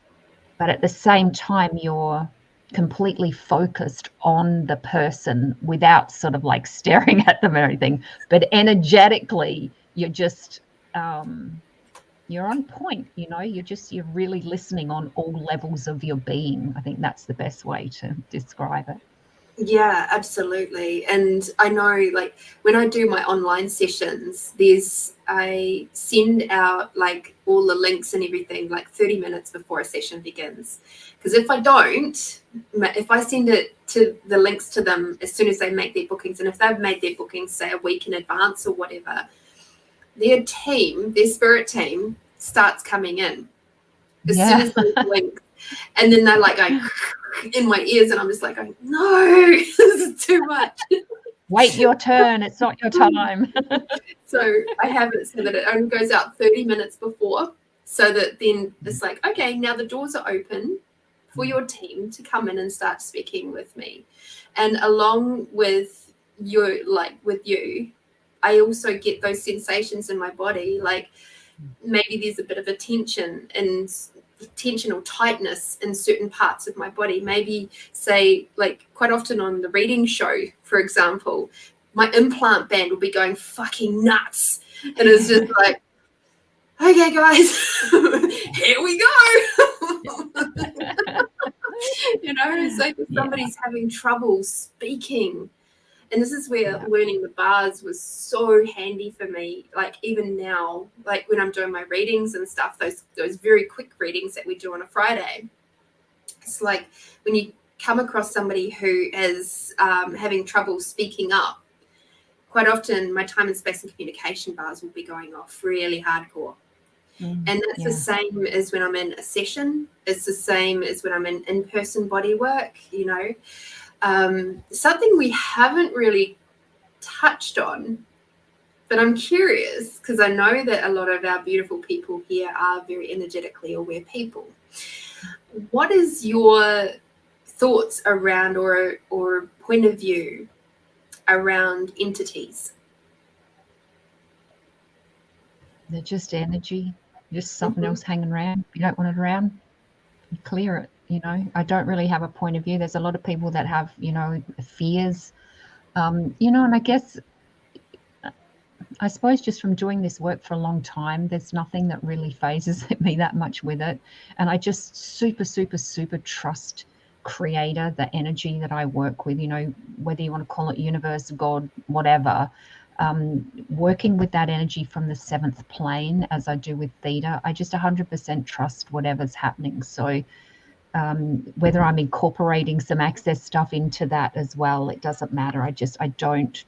but at the same time you're completely focused on the person without sort of like staring at them or anything, but energetically you're just you're on point. You're really listening on all levels of your being. I think that's the best way to describe it. Yeah, absolutely. And I know, like, when I do my online sessions, I send out like all the links and everything like 30 minutes before a session begins. Because if I send it to the links to them as soon as they make their bookings, and if they've made their bookings, say, a week in advance or whatever, their spirit team starts coming in as soon as they link. And then they're like going in my ears, and I'm just like going, no, this is too much. Wait your turn. It's not your time. So I have it so that it only goes out 30 minutes before. so that then it's like, okay, now the doors are open for your team to come in and start speaking with me. And along with you, I also get those sensations in my body, like maybe there's a bit of a tension or tightness in certain parts of my body. Maybe say, like quite often on the reading show, for example, my implant band will be going fucking nuts. And it's just like, okay, guys, here we go. It's like if somebody's having trouble speaking. And this is where learning the bars was so handy for me. Like even now, like when I'm doing my readings and stuff, those very quick readings that we do on a Friday, it's like when you come across somebody who is having trouble speaking up, quite often my time and space and communication bars will be going off really hardcore. And that's the same as when I'm in a session. It's the same as when I'm in person body work, something we haven't really touched on, but I'm curious because I know that a lot of our beautiful people here are very energetically aware people. What is your thoughts around or point of view around entities? They're just energy, just something else hanging around. You don't want it around, you clear it. I don't really have a point of view. There's a lot of people that have, fears, and I suppose just from doing this work for a long time, there's nothing that really phases me that much with it. And I just super, super, super trust Creator, the energy that I work with, whether you want to call it universe, God, whatever. Working with that energy from the 7th plane, as I do with Theta, I just 100% trust whatever's happening. So whether I'm incorporating some access stuff into that as well, it doesn't matter. I don't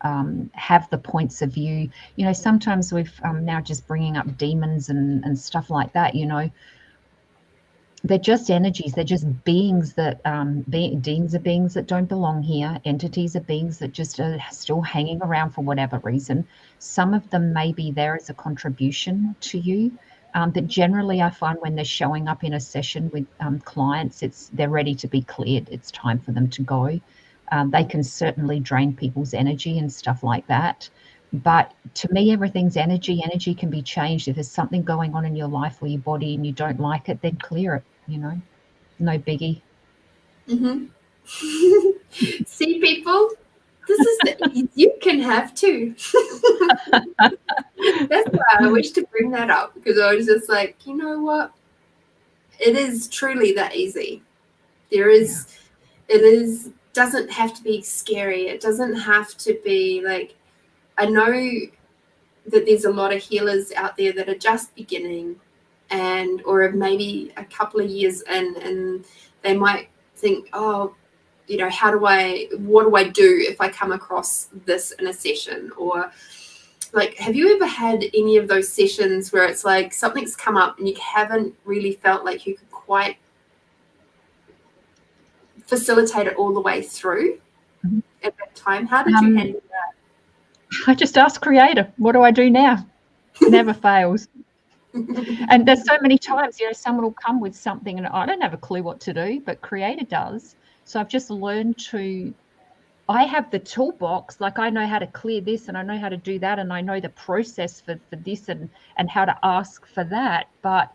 have the points of view. Sometimes we've now just bringing up demons and stuff like that, they're just energies. They're just beings that demons are beings that don't belong here. Entities are beings that just are still hanging around for whatever reason. Some of them may be there as a contribution to you. But generally, I find when they're showing up in a session with clients, they're ready to be cleared. It's time for them to go. They can certainly drain people's energy and stuff like that. But to me, everything's energy. Energy can be changed. If there's something going on in your life or your body and you don't like it, then clear it, no biggie. See, people, this is the ease you can have too. That's why I wish to bring that up, because I was just like, you know what? It is truly that easy. It doesn't have to be scary. It doesn't have to be like, I know that there's a lot of healers out there that are just beginning or maybe a couple of years in, and they might think, oh, what do I do if I come across this in a session? Or like, have you ever had any of those sessions where it's like something's come up and you haven't really felt like you could quite facilitate it all the way through at that time? How did you handle that? I just ask Creator, what do I do now? Never fails. And there's so many times, someone will come with something and I don't have a clue what to do, but Creator does. So I've just learned I have the toolbox, like I know how to clear this and I know how to do that and I know the process for this and how to ask for that. But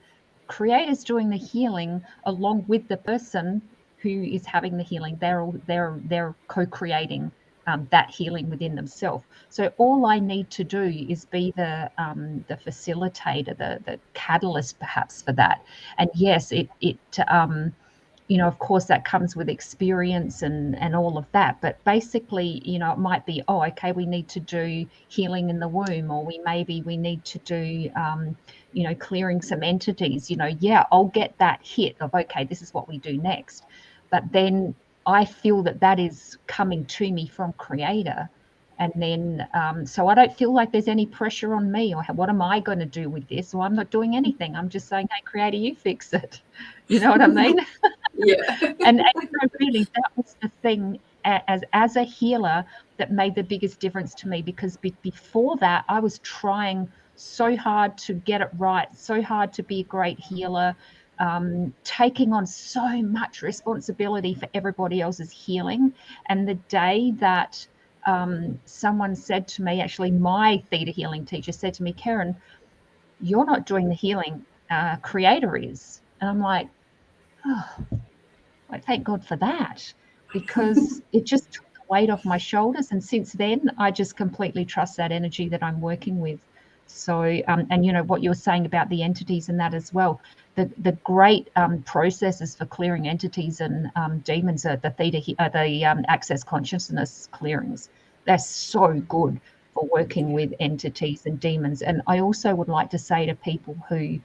Creator's doing the healing along with the person who is having the healing. They're co-creating that healing within themselves. So all I need to do is be the facilitator, the catalyst perhaps for that. And yes, of course that comes with experience and all of that. But basically, it might be, oh, okay, we need to do healing in the womb, or we need to do, clearing some entities. I'll get that hit of, okay, this is what we do next. But then I feel that is coming to me from Creator. And then, so I don't feel like there's any pressure on me or what am I going to do with this? Well, I'm not doing anything. I'm just saying, hey, Creator, you fix it. You know what I mean? Yeah. and really, that was the thing as a healer that made the biggest difference to me, because before that, I was trying so hard to get it right, so hard to be a great healer, taking on so much responsibility for everybody else's healing. And the day that someone said to me, actually my Theta healing teacher said to me, Keryn, you're not doing the healing, Creator is. And I'm like, oh, I thank God for that, because it just took the weight off my shoulders. And since then, I just completely trust that energy that I'm working with. So, and you know what you're saying about the entities and that as well. The great processes for clearing entities and demons are the Theta, the access consciousness clearings. They're so good for working with entities and demons. And I also would like to say to people who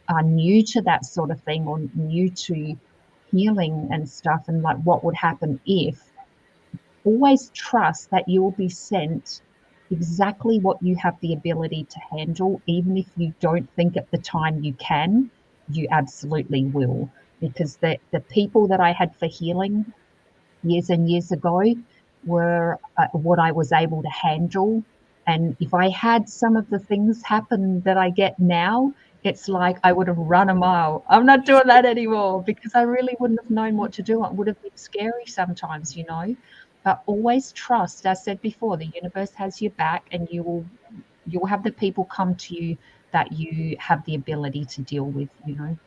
are new to that sort of thing, or new to healing and stuff, and like what would happen if, always trust that you'll be sent exactly what you have the ability to handle. Even if you don't think at the time you can, you absolutely will. Because the people that I had for healing years and years ago were what I was able to handle. And if I had some of the things happen that I get now, it's like I would have run a mile. I'm not doing that anymore, because I really wouldn't have known what to do. It would have been scary sometimes, you know. But always trust, as I said before, the universe has your back, and you'll have the people come to you that you have the ability to deal with, you know.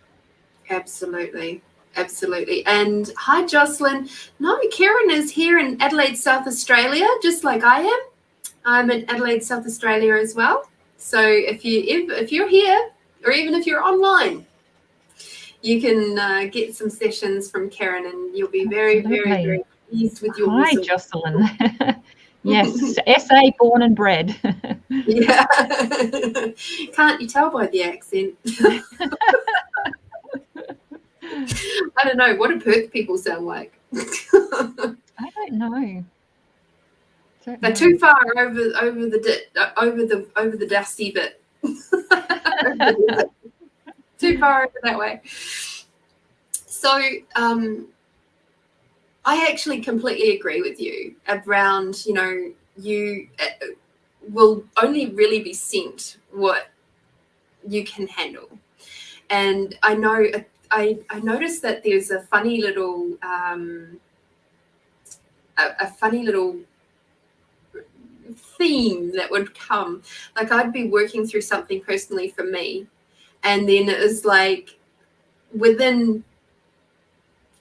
Absolutely. Absolutely. And hi, Jocelyn. No, Keryn is here in Adelaide, South Australia, just like I am. I'm in Adelaide, South Australia as well. So if you're here, or even if you're online, you can get some sessions from Keryn, and you'll be very, very, very pleased with your Hi, results. Jocelyn. Yes, SA born and bred. Yeah. Can't you tell by the accent? I don't know. What do Perth people sound like? I don't know. They're too far over the dusty bit. Too far over that way. So I actually completely agree with you around, you know, you will only really be sent what you can handle. And I know I noticed that there's a funny little theme that would come. Like, I'd be working through something personally for me, and then it was like within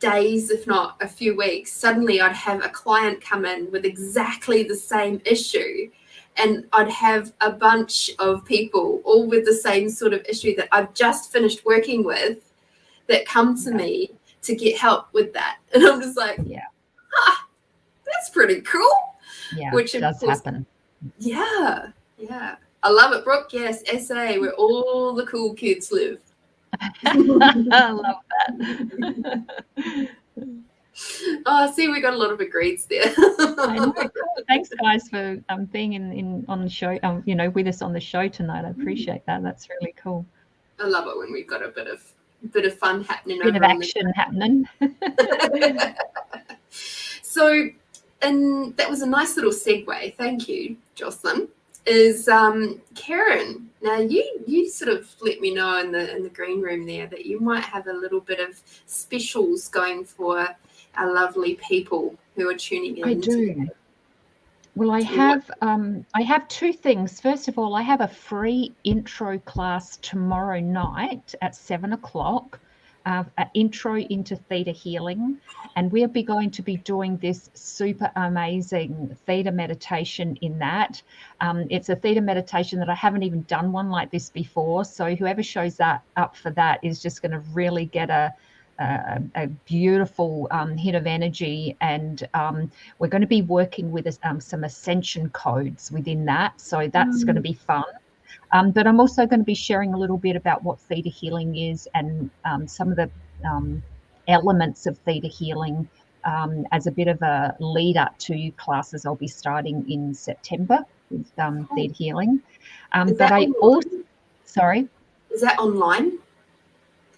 days, if not a few weeks, suddenly I'd have a client come in with exactly the same issue, and I'd have a bunch of people all with the same sort of issue that I've just finished working with that come to me to get help with that. And I'm just like, that's pretty cool. Yeah, which it does happen. Yeah. I love it, Brooke. Yes, SA, where all the cool kids live. I love that. Oh, see, we got a lot of agreeds there. I know. Thanks, guys, for being in on the show. You know, with us on the show tonight. I appreciate that. That's really cool. I love it when we've got a bit of fun happening. Bit of action happening. So, and that was a nice little segue. Thank you, Jocelyn. Is Keryn? Now you sort of let me know in the green room there that you might have a little bit of specials going for our lovely people who are tuning in. I do. Today. Well, I have two things. First of all, I have a free intro class tomorrow night at 7:00. An intro into Theta healing, and we'll be going to be doing this super amazing Theta meditation in that. It's a Theta meditation that I haven't even done one like this before, so whoever shows up for that is just going to really get a beautiful hit of energy, and we're going to be working with some ascension codes within that, so that's going to be fun. But I'm also going to be sharing a little bit about what Theta healing is, and some of the elements of Theta healing as a bit of a lead up to classes I'll be starting in September with Theta healing. But I also, sorry? Is that online?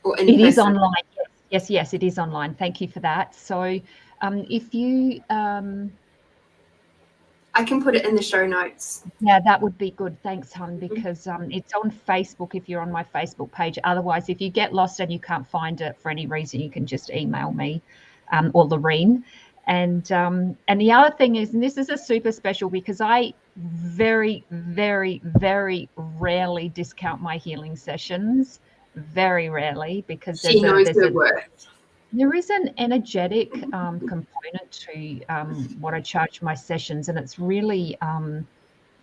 Or in it person? Is online, yes, it is online. Thank you for that. So if you... I can put it in the show notes. Yeah, that would be good. Thanks, hon, because it's on Facebook if you're on my Facebook page. Otherwise, if you get lost and you can't find it for any reason, you can just email me or Lorene. And the other thing is, and this is a super special because I very, very, very rarely discount my healing sessions. Very rarely, because she knows her worth. There is an energetic component to what I charge my sessions, and it's really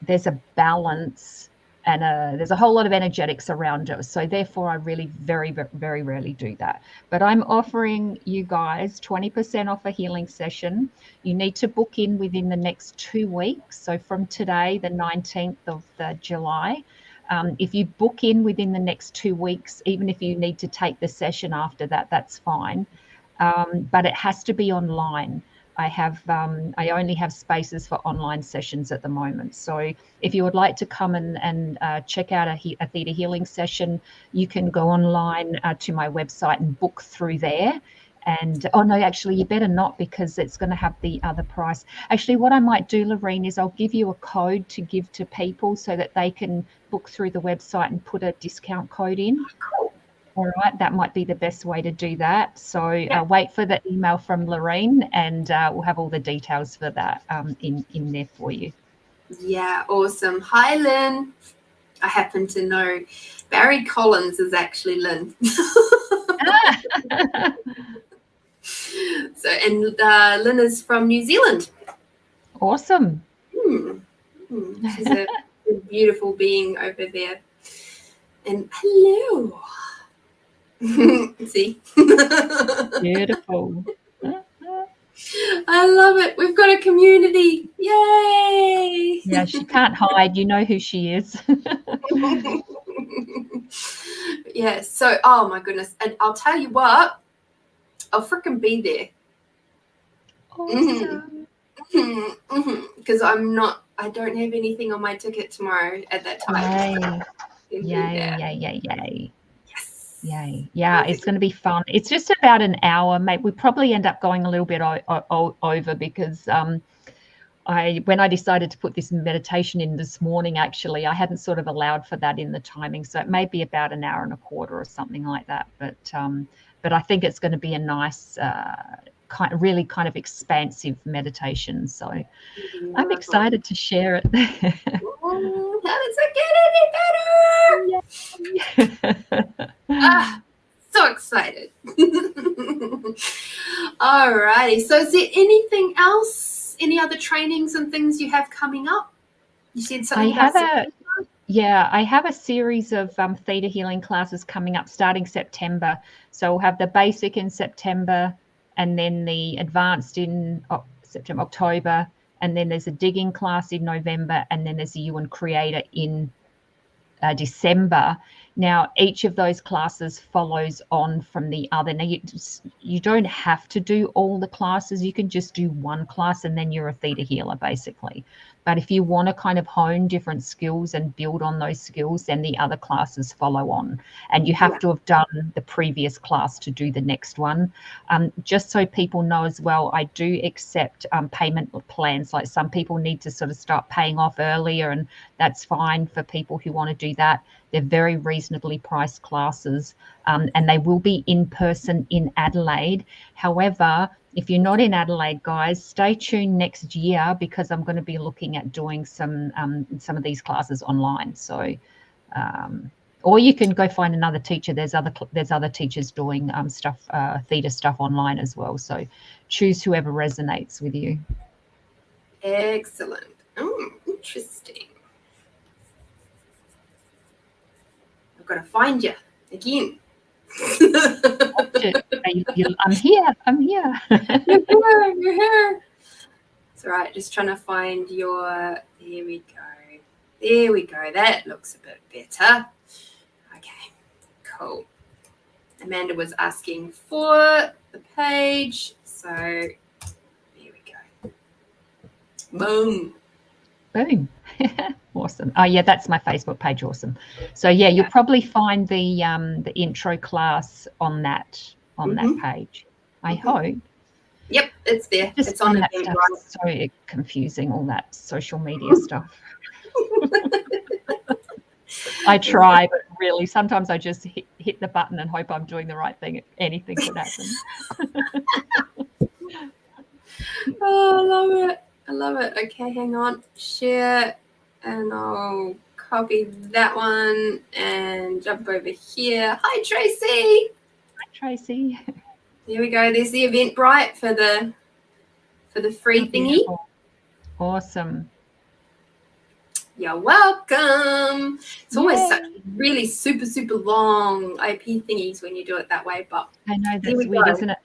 there's a balance and there's a whole lot of energetics around it. So therefore, I really very, very rarely do that. But I'm offering you guys 20% off a healing session. You need to book in within the next 2 weeks. So from today, the 19th of July. If you book in within the next 2 weeks, even if you need to take the session after that, that's fine. But it has to be online. I only have spaces for online sessions at the moment. So if you would like to come and check out a Theta healing session, you can go online to my website and book through there. And oh no, actually you better not, because it's going to have the other price. Actually, what I might do, Lorene, is I'll give you a code to give to people so that they can book through the website and put a discount code in. All right, that might be the best way to do that. So wait for the email from Lorene, and we'll have all the details for that in there for you. Yeah, awesome. Hi, Lynn. I happen to know Barry Collins is actually Lynn. So, and Lynn is from New Zealand. Awesome. She's a beautiful being over there. And hello. See? Beautiful. I love it. We've got a community. Yay. Yeah, she can't hide. You know who she is. Yeah, so, oh my goodness. And I'll tell you what, I'll freaking be there. Awesome. Because I don't have anything on my ticket tomorrow at that time. Yay. Yay. Yes. Yay. Yeah, it's going to be fun. It's just about an hour, mate. We probably end up going a little bit over because when I decided to put this meditation in this morning, actually, I hadn't sort of allowed for that in the timing. So it may be about an hour and a quarter or something like that. But I think it's going to be a nice, really kind of expansive meditation. So I'm excited to share it. Oh, how does it get any better? So excited. All righty. So is there anything else? Any other trainings and things you have coming up? You said something I have a series of Theta healing classes coming up starting September. So we'll have the basic in September, and then the advanced in September, October, and then there's a digging class in November, and then there's a You and Creator in December. Now, each of those classes follows on from the other. Now, you don't have to do all the classes. You can just do one class, and then you're a Theta healer, basically. But if you want to kind of hone different skills and build on those skills, then the other classes follow on. And you have to have done the previous class to do the next one. Just so people know as well, I do accept payment plans. Like some people need to sort of start paying off earlier, and that's fine for people who want to do that. They're very reasonably priced classes, and they will be in person in Adelaide. However, if you're not in Adelaide, guys, stay tuned next year, because I'm going to be looking at doing some of these classes online. So, or you can go find another teacher. There's other teachers doing Theta stuff online as well. So, choose whoever resonates with you. Excellent. Oh, interesting. I've got to find you again. I'm here. You're here. It's all right. Just trying to find your. There we go. That looks a bit better. Okay, cool. Amanda was asking for the page, so there we go. Boom. Awesome. Oh yeah, that's my Facebook page. Awesome. So yeah, you'll probably find the intro class on that page. I hope. Yep, it's there. Just It's on that Eventbrite. stuff so confusing, all that social media stuff. I try, but really, sometimes I just hit the button and hope I'm doing the right thing. Anything could happen. Oh, I love it. I love it. Okay, hang on. Share, and I'll copy that one and jump over here. Hi, Tracy. Hi, Tracy. There we go. There's the Eventbrite for the free thingy. Beautiful. Awesome. You're welcome. It's always such really super, super long IP thingies when you do it that way, but I know, that's weird, isn't it?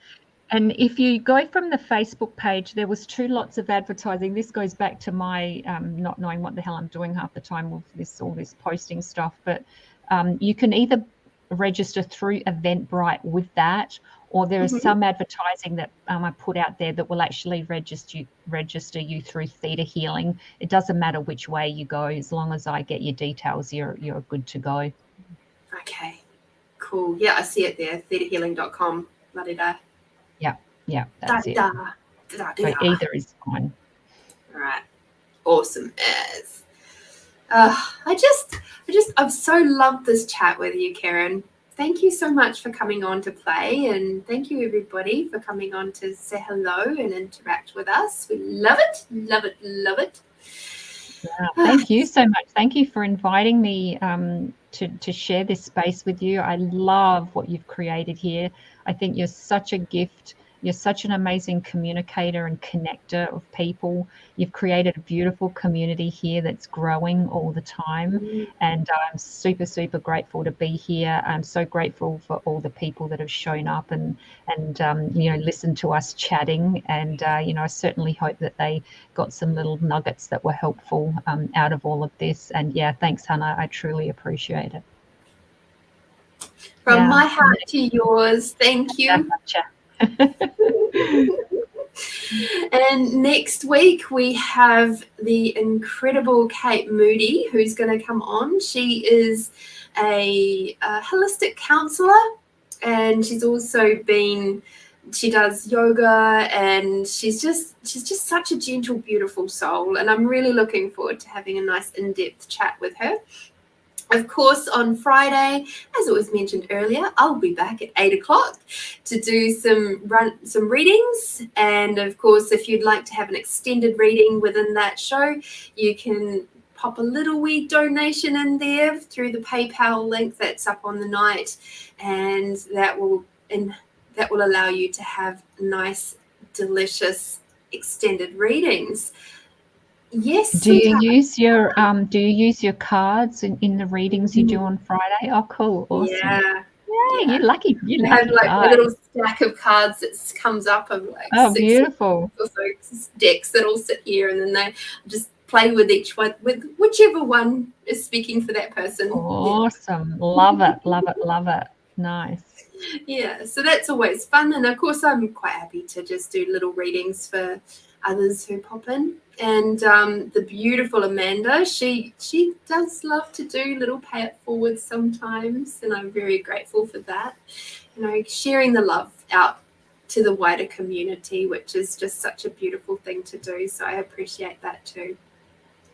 And if you go from the Facebook page, there was 2 lots of advertising. This goes back to my not knowing what the hell I'm doing half the time with all this posting stuff. But you can either register through Eventbrite with that, or there is some advertising that I put out there that will actually register you through Theta Healing. It doesn't matter which way you go, as long as I get your details, you're good to go. Okay, cool. Yeah, I see it there. thetahealing.com. La-di-da. Yeah, that's it. So either is fine. All right. Awesome as. I've so loved this chat with you, Keryn. Thank you so much for coming on to play, and thank you everybody for coming on to say hello and interact with us. We love it, love it, love it. Yeah, thank you so much. Thank you for inviting me to share this space with you. I love what you've created here. I think you're such a gift. You're such an amazing communicator and connector of people. You've created a beautiful community here that's growing all the time. And I'm super, super grateful to be here. I'm so grateful for all the people that have shown up and listened to us chatting. And, I certainly hope that they got some little nuggets that were helpful out of all of this. And yeah, thanks, Hannah. I truly appreciate it. From my heart to yours, thank you. And next week we have the incredible Kate Moody, who's going to come on. She is a holistic counselor, and she's also she does yoga, and she's just such a gentle, beautiful soul, and I'm really looking forward to having a nice in-depth chat with her. Of course, on Friday, as it was mentioned earlier, I'll be back at 8 o'clock to do some readings. And of course, if you'd like to have an extended reading within that show, you can pop a little wee donation in there through the PayPal link that's up on the night, and that will allow you to have nice, delicious extended readings. Yes. Do you use your cards in the readings you do on Friday? Oh, cool. Awesome. Yeah. You're lucky. I have a little stack of cards that comes up of six beautiful or so decks that all sit here, and then they just play with each one, with whichever one is speaking for that person. Awesome. Love it. Love it. Love it. Nice. Yeah. So that's always fun. And of course, I'm quite happy to just do little readings for others who pop in. And the beautiful Amanda, she does love to do little pay it forward sometimes, and I'm very grateful for that. Sharing the love out to the wider community, which is just such a beautiful thing to do. So I appreciate that too.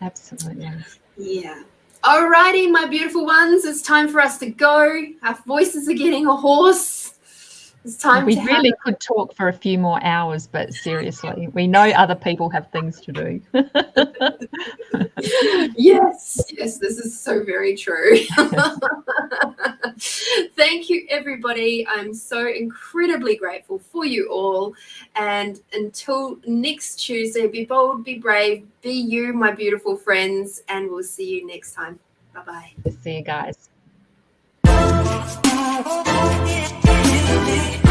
Absolutely. Yeah. Alrighty, my beautiful ones, it's time for us to go. Our voices are getting hoarse. It's time we really could talk for a few more hours, but seriously, we know other people have things to do. Yes, this is so very true. Thank you, everybody. I'm so incredibly grateful for you all. And until next Tuesday, be bold, be brave, be you, my beautiful friends, and we'll see you next time. Bye-bye. See you guys. Yeah.